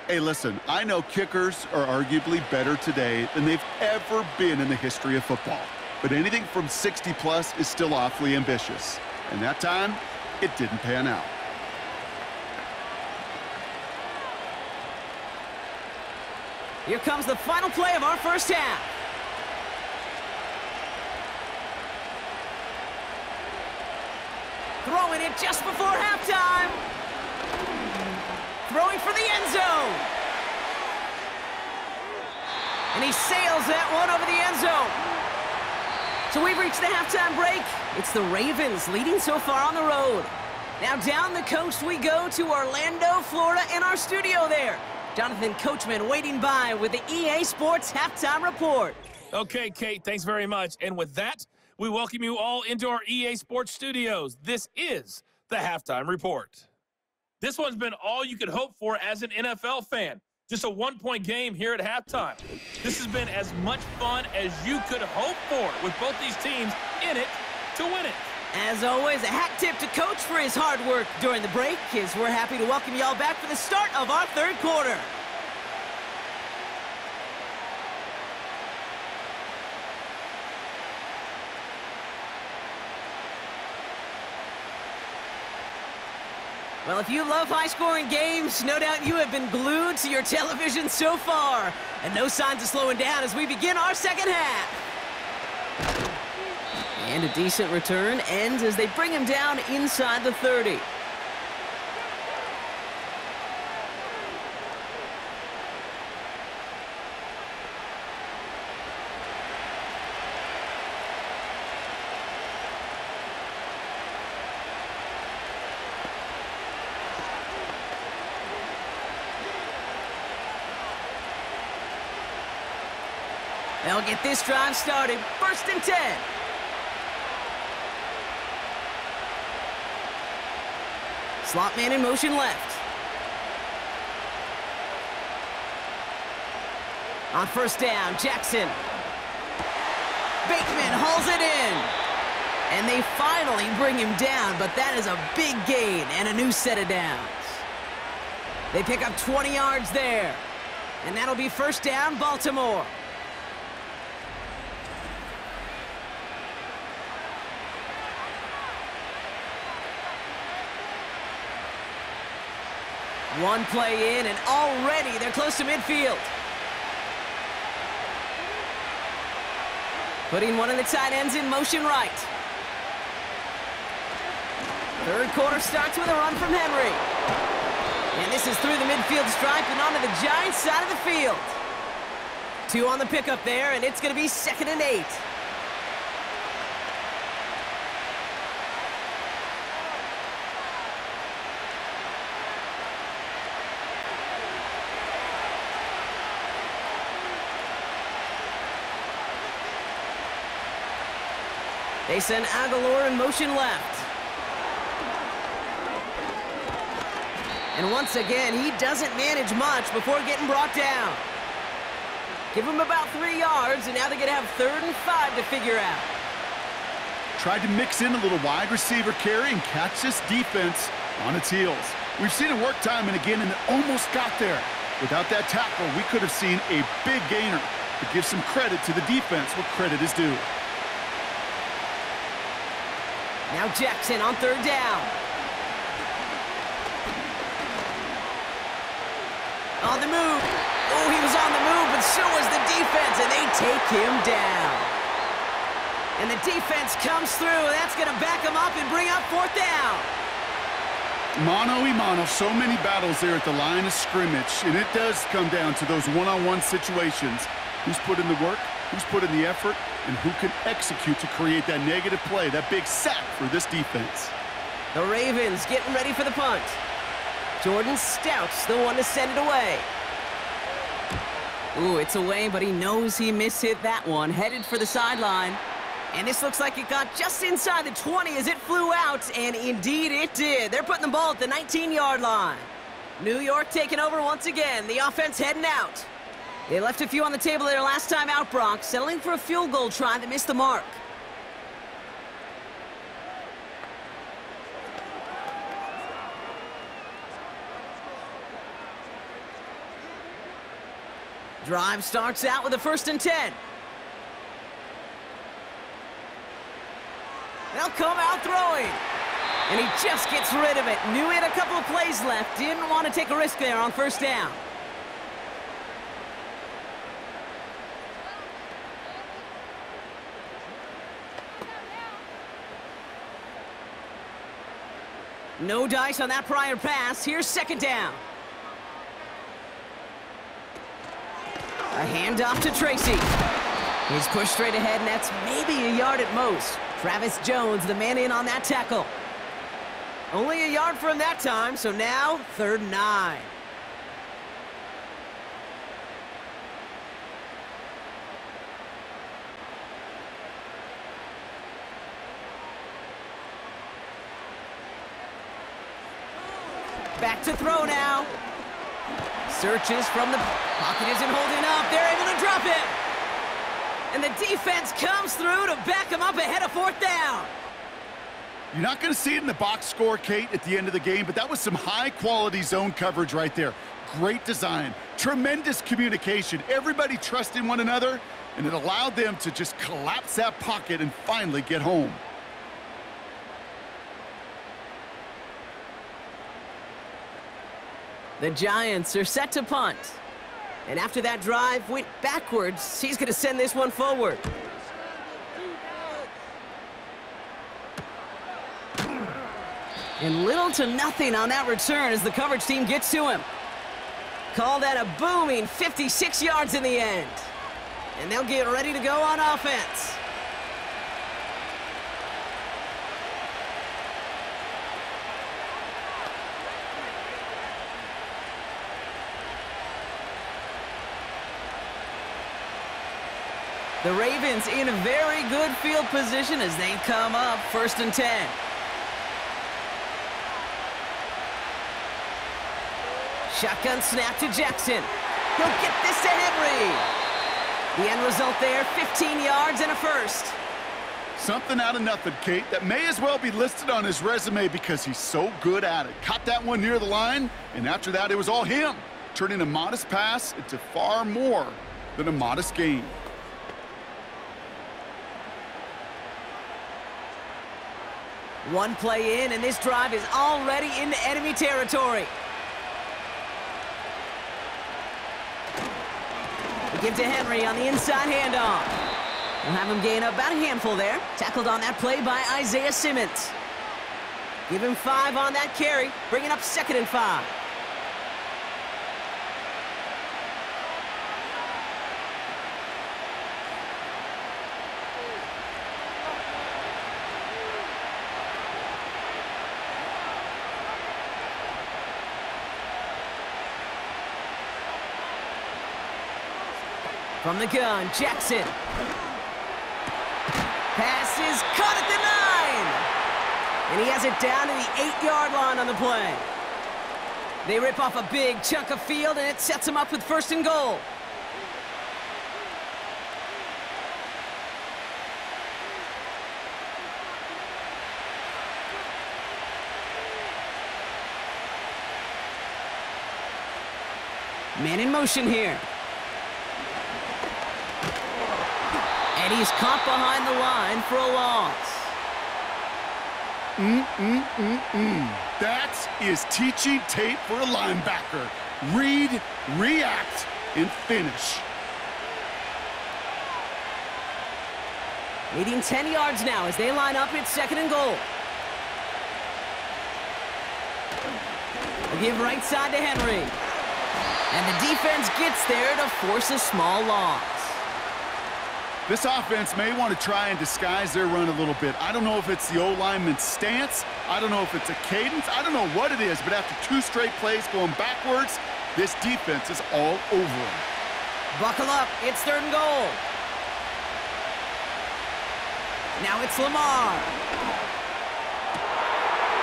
Hey, listen, I know kickers are arguably better today than they've ever been in the history of football. But anything from 60-plus is still awfully ambitious. And that time, it didn't pan out. Here comes the final play of our first half. Throwing it just before halftime. Throwing for the end zone. And he sails that one over the end zone. So we've reached the halftime break. It's the Ravens leading so far on the road. Now down the coast we go to Orlando, Florida, in our studio there. Jonathan Coachman waiting by with the EA Sports Halftime Report. Okay, Kate, thanks very much. And with that, we welcome you all into our EA Sports studios. This is the Halftime Report. This one's been all you could hope for as an NFL fan. Just a one-point game here at halftime. This has been as much fun as you could hope for with both these teams in it to win it. As always, a hat tip to Coach for his hard work during the break, as we're happy to welcome y'all back for the start of our third quarter. Well, if you love high-scoring games, no doubt you have been glued to your television so far. And no signs of slowing down as we begin our second half. And a decent return ends as they bring him down inside the 30. They'll get this drive started. 1st and 10. Slot man in motion left. On 1st down, Jackson. Bateman hauls it in. And they finally bring him down, but that is a big gain and a new set of downs. They pick up 20 yards there. And that'll be 1st down, Baltimore. One play in, and already they're close to midfield. Putting one of the tight ends in motion right. Third quarter starts with a run from Henry. And this is through the midfield stripe and onto the Giants' side of the field. 2 on the pickup there, and it's going to be 2nd and 8. They send Aguilar in motion left. And once again, he doesn't manage much before getting brought down. Give him about 3 yards, and now they're going to have 3rd and 5 to figure out. Tried to mix in a little wide receiver carry and catch this defense on its heels. We've seen it work time and again, and it almost got there. Without that tackle, we could have seen a big gainer. But give some credit to the defense where credit is due. Now Jackson on 3rd down. On the move. Oh, he was on the move, but so was the defense, and they take him down. And the defense comes through, and that's going to back him up and bring up 4th down. Mano-a-mano, so many battles there at the line of scrimmage, and it does come down to those one-on-one situations. Who's put in the work, who's put in the effort, and who can execute to create that negative play, that big sack for this defense. The Ravens getting ready for the punt. Jordan Stout's the one to send it away. Ooh, it's away, but he knows he mishit that one. Headed for the sideline. And this looks like it got just inside the 20 as it flew out, and indeed it did. They're putting the ball at the 19-yard line. New York taking over once again. The offense heading out. They left a few on the table there last time out, Brock, settling for a field goal try that missed the mark. Drive starts out with a 1st and 10. They'll come out throwing. And he just gets rid of it. Knew he had a couple of plays left. Didn't want to take a risk there on 1st down. No dice on that prior pass. Here's 2nd down. A handoff to Tracy. He's pushed straight ahead, and that's maybe a yard at most. Travis Jones, the man in on that tackle. Only a yard from that time, so now 3rd and 9. Back to throw now. Searches from the pocket, isn't holding up. They're able to drop it. And the defense comes through to back him up ahead of 4th down. You're not going to see it in the box score, Kate, at the end of the game, but that was some high-quality zone coverage right there. Great design, tremendous communication, everybody trusting one another, and it allowed them to just collapse that pocket and finally get home. The Giants are set to punt. And after that drive went backwards, he's going to send this one forward. And little to nothing on that return as the coverage team gets to him. Call that a booming 56 yards in the end. And they'll get ready to go on offense. The Ravens in a very good field position as they come up 1st and 10. Shotgun snap to Jackson. He'll get this to Henry. The end result there, 15 yards and a 1st. Something out of nothing, Kate, that may as well be listed on his resume because he's so good at it. Caught that one near the line, and after that, it was all him, turning a modest pass into far more than a modest gain. One play in, and this drive is already into enemy territory. We give to Henry on the inside handoff. We'll have him gain about a handful there. Tackled on that play by Isaiah Simmons. Give him 5 on that carry, bringing up 2nd and 5. From the gun, Jackson. Pass is caught at the 9. And he has it down to the 8-yard line on the play. They rip off a big chunk of field, and it sets them up with 1st and goal. Man in motion here. And he's caught behind the line for a loss. That is teaching tape for a linebacker. Read, react, and finish. Leading 10 yards now as they line up at 2nd and goal. They give right side to Henry. And the defense gets there to force a small loss. This offense may want to try and disguise their run a little bit. I don't know if it's the O-lineman's stance. I don't know if it's a cadence. I don't know what it is, but after 2 straight plays going backwards, this defense is all over them. Buckle up. It's 3rd and goal. Now it's Lamar.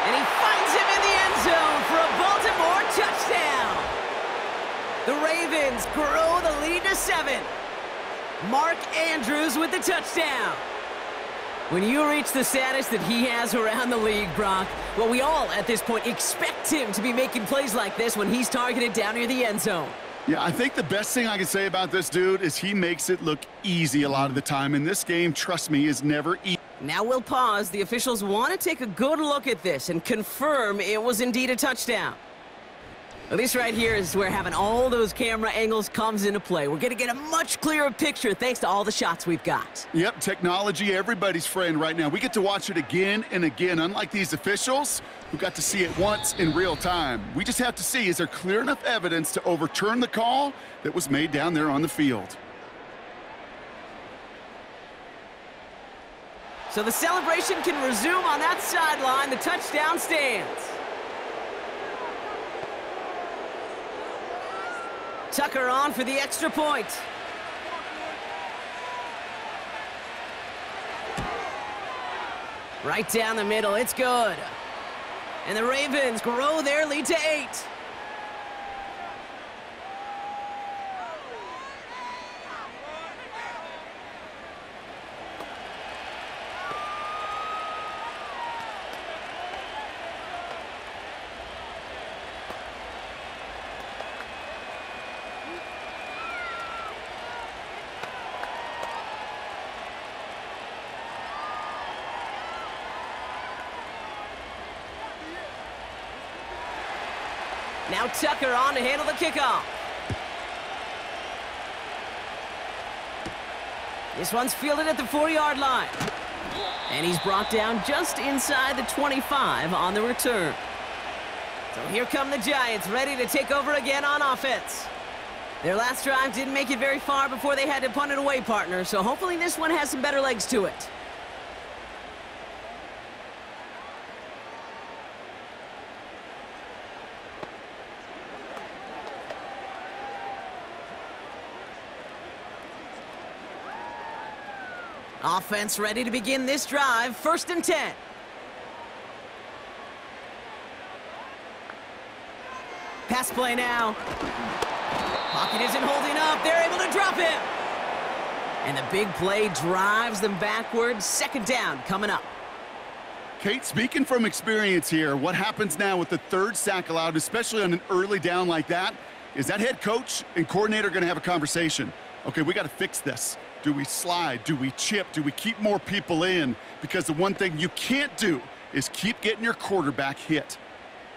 And he finds him in the end zone for a Baltimore touchdown. The Ravens grow the lead to 7. Mark Andrews with the touchdown. When you reach the status that he has around the league, Brock, well, we all at this point expect him to be making plays like this when he's targeted down near the end zone. Yeah, I think the best thing I can say about this dude is he makes it look easy a lot of the time. And this game, trust me, is never easy. Now we'll pause. The officials want to take a good look at this and confirm it was indeed a touchdown. Well, this right here is where having all those camera angles comes into play. We're going to get a much clearer picture thanks to all the shots we've got. Yep, technology, everybody's friend right now. We get to watch it again and again, unlike these officials who got to see it once in real time. We just have to see, is there clear enough evidence to overturn the call that was made down there on the field? So the celebration can resume on that sideline. The touchdown stands. Tucker on for the extra point. Right down the middle, it's good. And the Ravens grow their lead to 8. Now Tucker on to handle the kickoff. This one's fielded at the 4-yard line. And he's brought down just inside the 25 on the return. So here come the Giants, ready to take over again on offense. Their last drive didn't make it very far before they had to punt it away, partner, so hopefully this one has some better legs to it. Offense ready to begin this drive. 1st and 10. Pass play now. Pocket isn't holding up. They're able to drop him. And the big play drives them backwards. 2nd down coming up. Kate, speaking from experience here, what happens now with the 3rd sack allowed, especially on an early down like that, is that head coach and coordinator going to have a conversation. Okay, we got to fix this. Do we slide? Do we chip? Do we keep more people in? Because the one thing you can't do is keep getting your quarterback hit.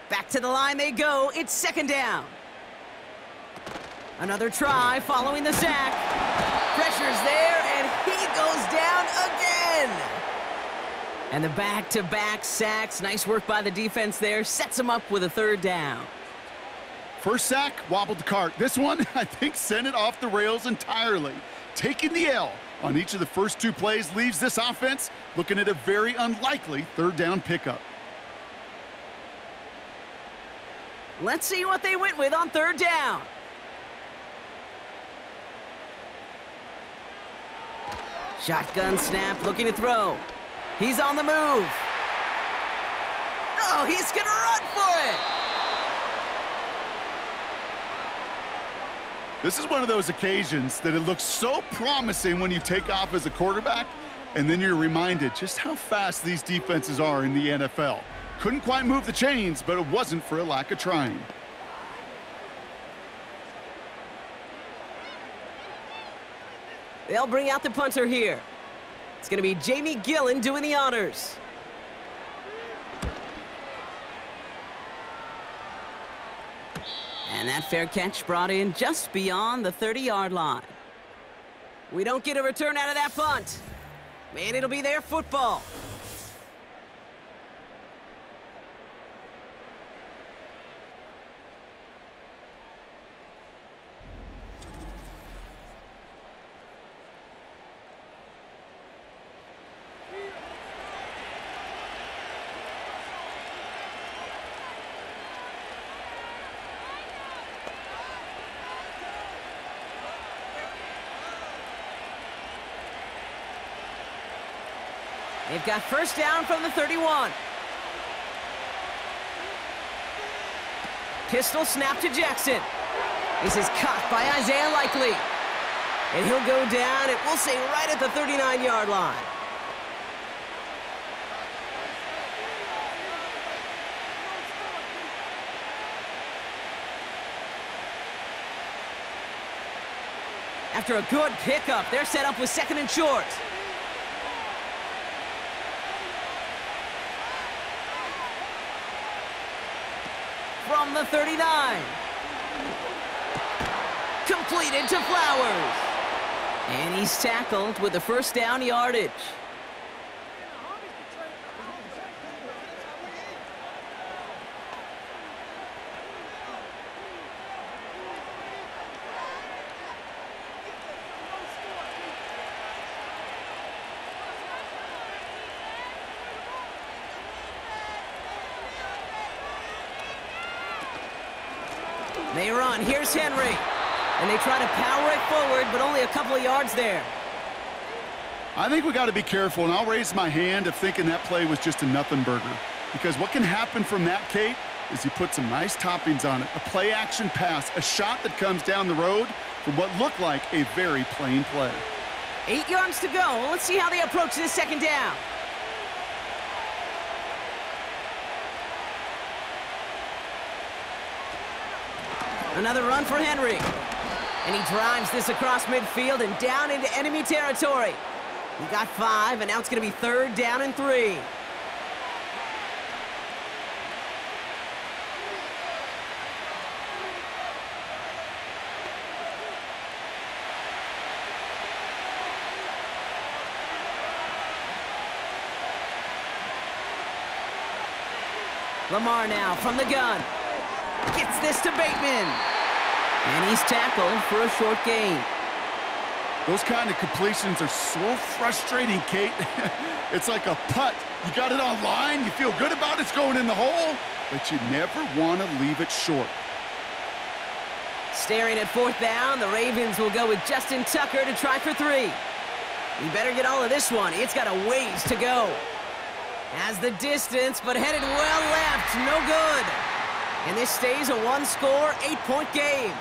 Back to the line they go. It's 2nd down. Another try following the sack. Pressure's there, and he goes down again. And the back-to-back sacks. Nice work by the defense there. Sets him up with a 3rd down. First sack, wobbled the cart. This one, I think, sent it off the rails entirely. Taking the L on each of the first 2 plays leaves this offense looking at a very unlikely 3rd down pickup. Let's see what they went with on 3rd down. Shotgun snap, looking to throw. He's on the move. Oh, he's going to run for it. This is one of those occasions that it looks so promising when you take off as a quarterback, and then you're reminded just how fast these defenses are in the NFL. Couldn't quite move the chains, but it wasn't for a lack of trying. They'll bring out the punter here. It's going to be Jamie Gillen doing the honors. And that fair catch brought in just beyond the 30-yard line. We don't get a return out of that punt. Man, it'll be their football. They've got 1st down from the 31. Pistol snap to Jackson. This is caught by Isaiah Likely. And he'll go down, and we'll say right at the 39-yard line. After a good pickup, they're set up with 2nd and short. From the 39. Completed to Flowers. And he's tackled with the 1st down yardage. They run. Here's Henry. And they try to power it forward, but only a couple of yards there. I think we got to be careful, and I'll raise my hand of thinking that play was just a nothing burger. Because what can happen from that, Kate, is you put some nice toppings on it. A play-action pass, a shot that comes down the road from what looked like a very plain play. 8 yards to go. Let's see how they approach this second down. Another run for Henry. And he drives this across midfield and down into enemy territory. He got 5, and now it's going to be 3rd down and 3. Lamar now from the gun. Gets this to Bateman. And he's tackled for a short gain. Those kind of completions are so frustrating, Kate. It's like a putt. You got it on line, you feel good about it's going in the hole, but you never want to leave it short. Staring at 4th down, the Ravens will go with Justin Tucker to try for 3. He better get all of this one. It's got a ways to go. Has the distance, but headed well left. No good. And this stays a 1-score, 8-point game.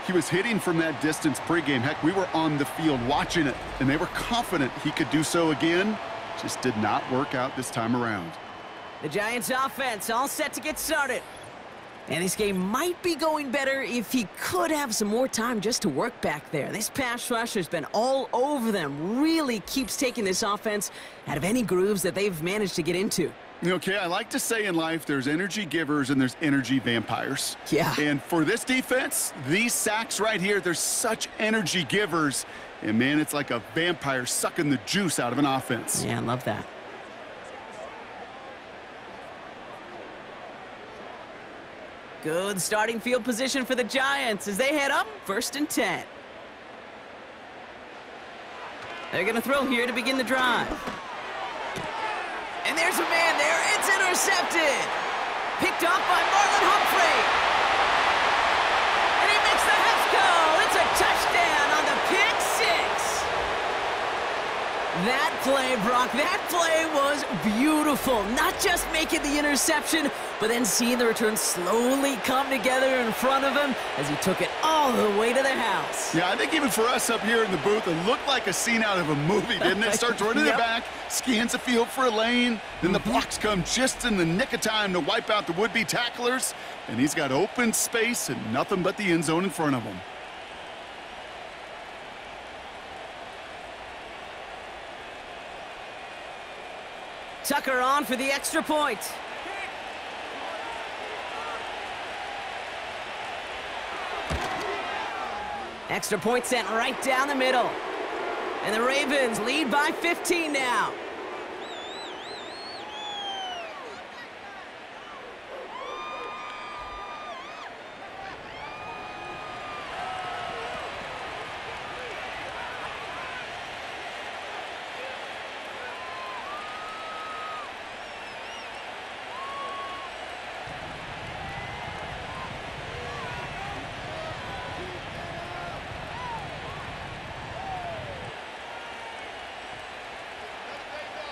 He was hitting from that distance pregame. Heck, we were on the field watching it, and they were confident he could do so again. Just did not work out this time around. The Giants offense all set to get started. And this game might be going better if he could have some more time just to work back there. This pass rush has been all over them. Really keeps taking this offense out of any grooves that they've managed to get into. Okay, I like to say in life there's energy givers and there's energy vampires. Yeah. And for this defense, these sacks right here, they're such energy givers. And, man, it's like a vampire sucking the juice out of an offense. Yeah, I love that. Good starting field position for the Giants as they head up 1st and 10. They're going to throw here to begin the drive. And there's a man there. It's intercepted. Picked off by Marlon Humphrey. And he makes the Hefco. It's a touchdown on the pick 6. That play, Brock, that play was beautiful. Not just making the interception, but then seeing the return slowly come together in front of him as he took it all the way to the house. Yeah, I think even for us up here in the booth, it looked like a scene out of a movie, didn't it? Starts running the back, scans the field for a lane, then the blocks come just in the nick of time to wipe out the would-be tacklers, and he's got open space and nothing but the end zone in front of him. Tucker on for the extra point. Extra point sent right down the middle. And the Ravens lead by 15 now.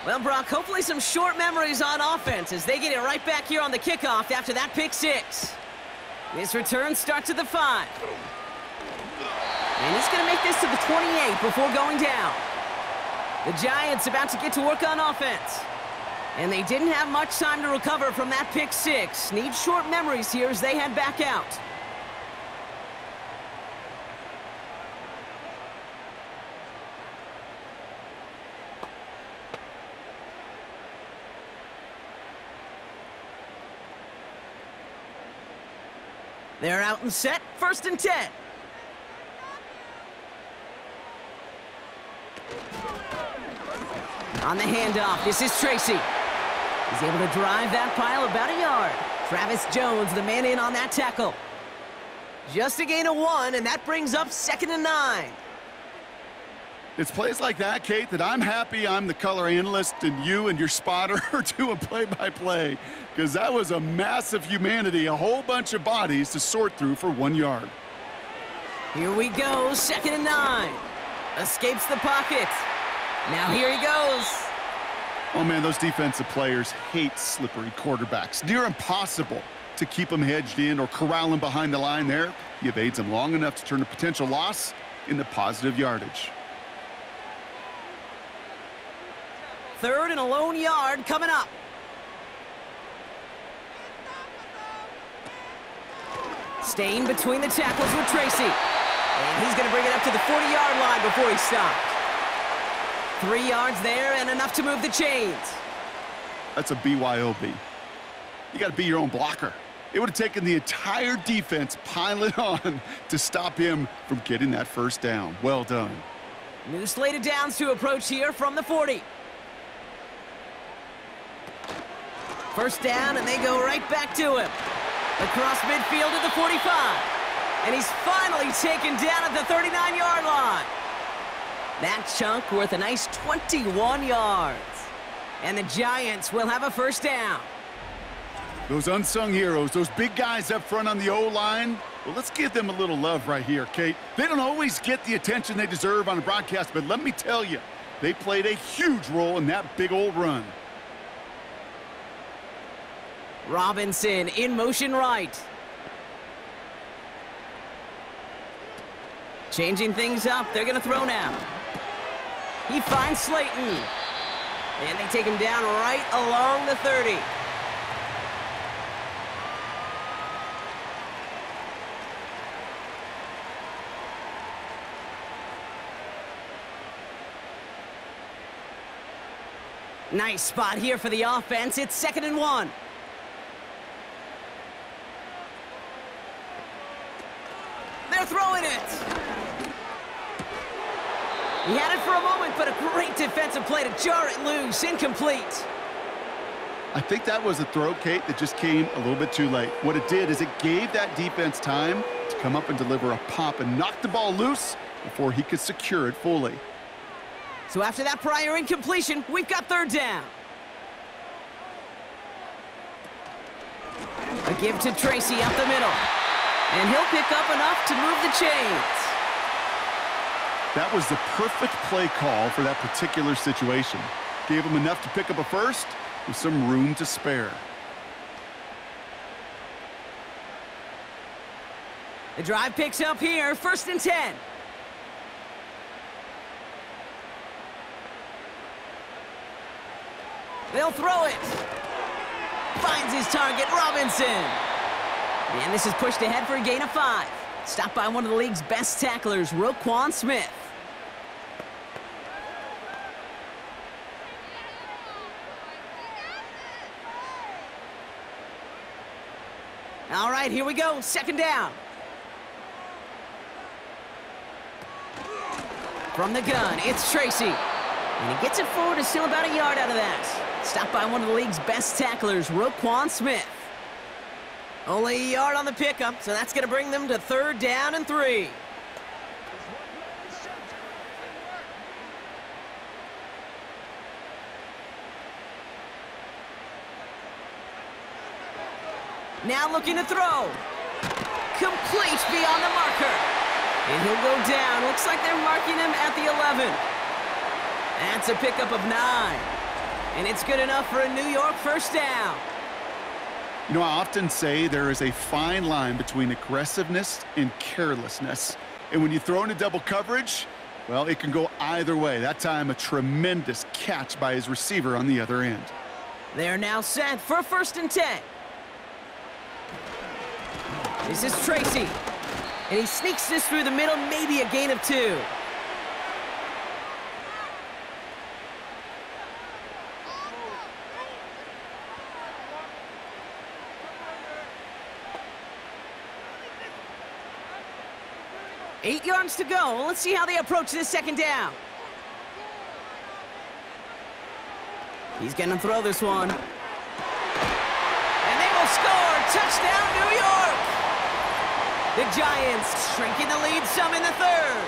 Well, Brock, hopefully some short memories on offense as they get it right back here on the kickoff after that pick 6. This return starts at the 5. And he's going to make this to the 28 before going down. The Giants about to get to work on offense. And they didn't have much time to recover from that pick 6. Need short memories here as they head back out. They're out and set, 1st and 10. On the handoff, this is Tracy. He's able to drive that pile about a yard. Travis Jones, the man in on that tackle. Just a gain of 1, and that brings up 2nd and 9. It's plays like that, Kate, that I'm happy I'm the color analyst and you and your spotter are doing play-by-play, because that was a massive humanity, a whole bunch of bodies to sort through for 1 yard. Here we go, 2nd and 9. Escapes the pocket. Now here he goes. Oh, man, those defensive players hate slippery quarterbacks. Near impossible to keep them hedged in or corral them behind the line there. He evades them long enough to turn a potential loss into positive yardage. 3rd and a lone yard coming up. Staying between the tackles with Tracy. And he's going to bring it up to the 40-yard line before he stopped. 3 yards there and enough to move the chains. That's a BYOB. You got to be your own blocker. It would have taken the entire defense piling on to stop him from getting that first down. Well done. New slate of downs to approach here from the 40. First down, and they go right back to him. Across midfield at the 45. And he's finally taken down at the 39-yard line. That chunk worth a nice 21 yards. And the Giants will have a first down. Those unsung heroes, those big guys up front on the O-line, well, let's give them a little love right here, Kate. They don't always get the attention they deserve on a broadcast, but let me tell you, they played a huge role in that big old run. Robinson in motion right. Changing things up. They're going to throw now. He finds Slayton. And they take him down right along the 30. Nice spot here for the offense. It's 2nd and 1. They're throwing it. He had it for a moment, but a great defensive play to jar it loose. Incomplete. I think that was a throw, Kate, that just came a little bit too late. What it did is it gave that defense time to come up and deliver a pop and knock the ball loose before he could secure it fully. So after that prior incompletion, we've got 3rd down. A give to Tracy up the middle. And he'll pick up enough to move the chains. That was the perfect play call for that particular situation. Gave him enough to pick up a first with some room to spare. The drive picks up here, 1st and 10. They'll throw it. Finds his target, Robinson. And this is pushed ahead for a gain of 5. Stopped by one of the league's best tacklers, Roquan Smith. All right, here we go. 2nd down. From the gun, it's Tracy. And he gets it forward, is still about a yard out of that. Stopped by one of the league's best tacklers, Roquan Smith. Only a yard on the pickup, so that's going to bring them to 3rd down and 3. Now looking to throw. Complete beyond the marker. And he'll go down. Looks like they're marking him at the 11. That's a pickup of 9. And it's good enough for a New York first down. You know, I often say there is a fine line between aggressiveness and carelessness. And when you throw into double coverage, well, it can go either way. That time, a tremendous catch by his receiver on the other end. They're now set for 1st and 10. This is Tracy. And he sneaks this through the middle, maybe a gain of 2. Eight yards to go. Let's see how they approach this 2nd down. He's going to throw this one. And they will score. Touchdown, New York. The Giants shrinking the lead some in the 3rd.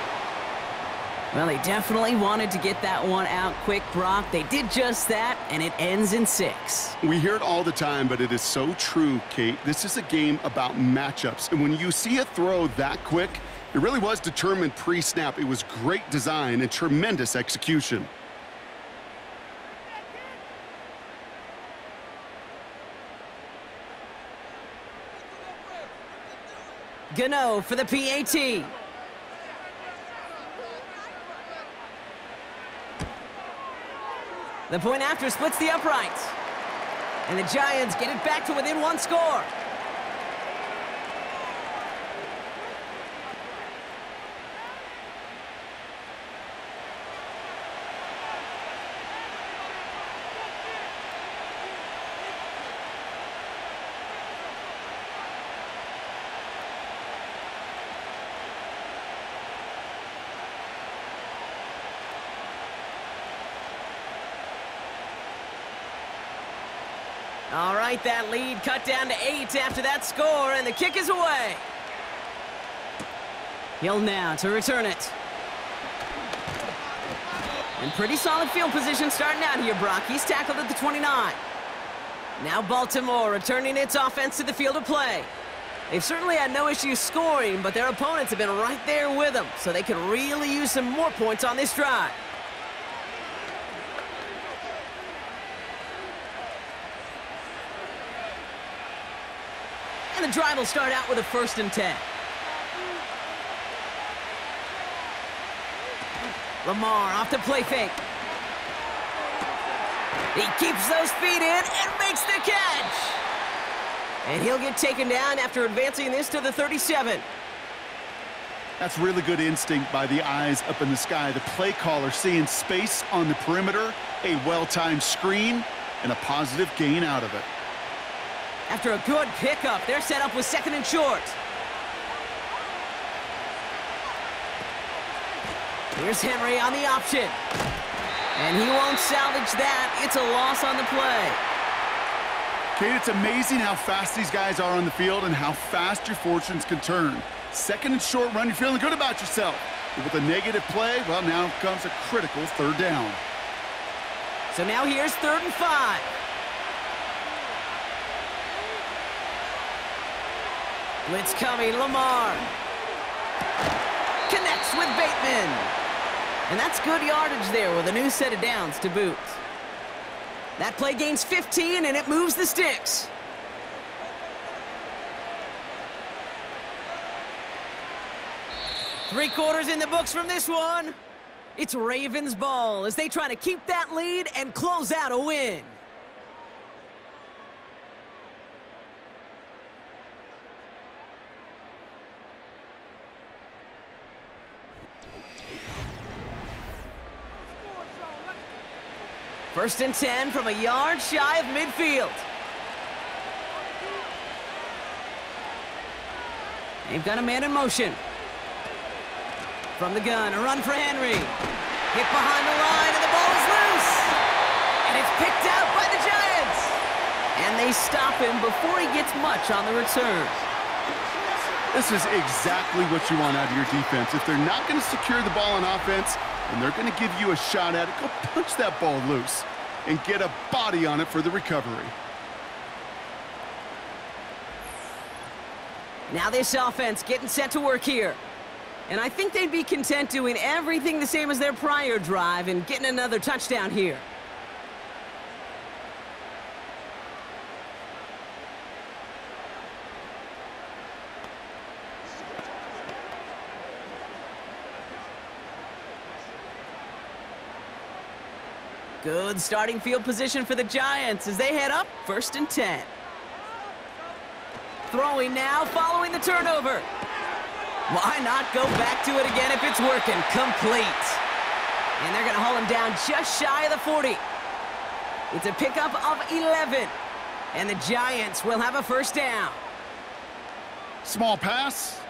Well, they definitely wanted to get that one out quick, Brock. They did just that, and it ends in 6. We hear it all the time, but it is so true, Kate. This is a game about matchups, and when you see a throw that quick, it really was determined pre-snap. It was great design and tremendous execution. Gano for the PAT. The point after splits the uprights. And the Giants get it back to within 1 score. All right, that lead cut down to 8 after that score, and the kick is away. Hill now to return it. And pretty solid field position starting out here, Brock. He's tackled at the 29. Now Baltimore returning its offense to the field of play. They've certainly had no issues scoring, but their opponents have been right there with them, so they could really use some more points on this drive. And the drive will start out with a 1st and 10. Lamar off the play fake. He keeps those feet in and makes the catch. And he'll get taken down after advancing this to the 37. That's really good instinct by the eyes up in the sky. The play caller seeing space on the perimeter, a well-timed screen, and a positive gain out of it. After a good pickup, they're set up with 2nd and short. Here's Henry on the option. And he won't salvage that. It's a loss on the play. Kate, it's amazing how fast these guys are on the field and how fast your fortunes can turn. 2nd and short run, you're feeling good about yourself. But with a negative play, well, now comes a critical 3rd down. So now here's 3rd and 5. Blitz coming, Lamar. Connects with Bateman. And that's good yardage there with a new set of downs to boot. That play gains 15, and it moves the sticks. Three quarters in the books from this one. It's Ravens ball as they try to keep that lead and close out a win. First and 10 from a yard shy of midfield. They've got a man in motion. From the gun, a run for Henry. Hit behind the line, and the ball is loose. And it's picked out by the Giants. And they stop him before he gets much on the return. This is exactly what you want out of your defense. If they're not going to secure the ball on offense, and they're going to give you a shot at it, go punch that ball loose and get a body on it for the recovery. Now this offense getting set to work here. And I think they'd be content doing everything the same as their prior drive and getting another touchdown here. Good starting field position for the Giants as they head up 1st and 10. Throwing now, following the turnover. Why not go back to it again if it's working? Complete. And they're going to haul him down just shy of the 40. It's a pickup of 11. And the Giants will have a 1st down. Small pass,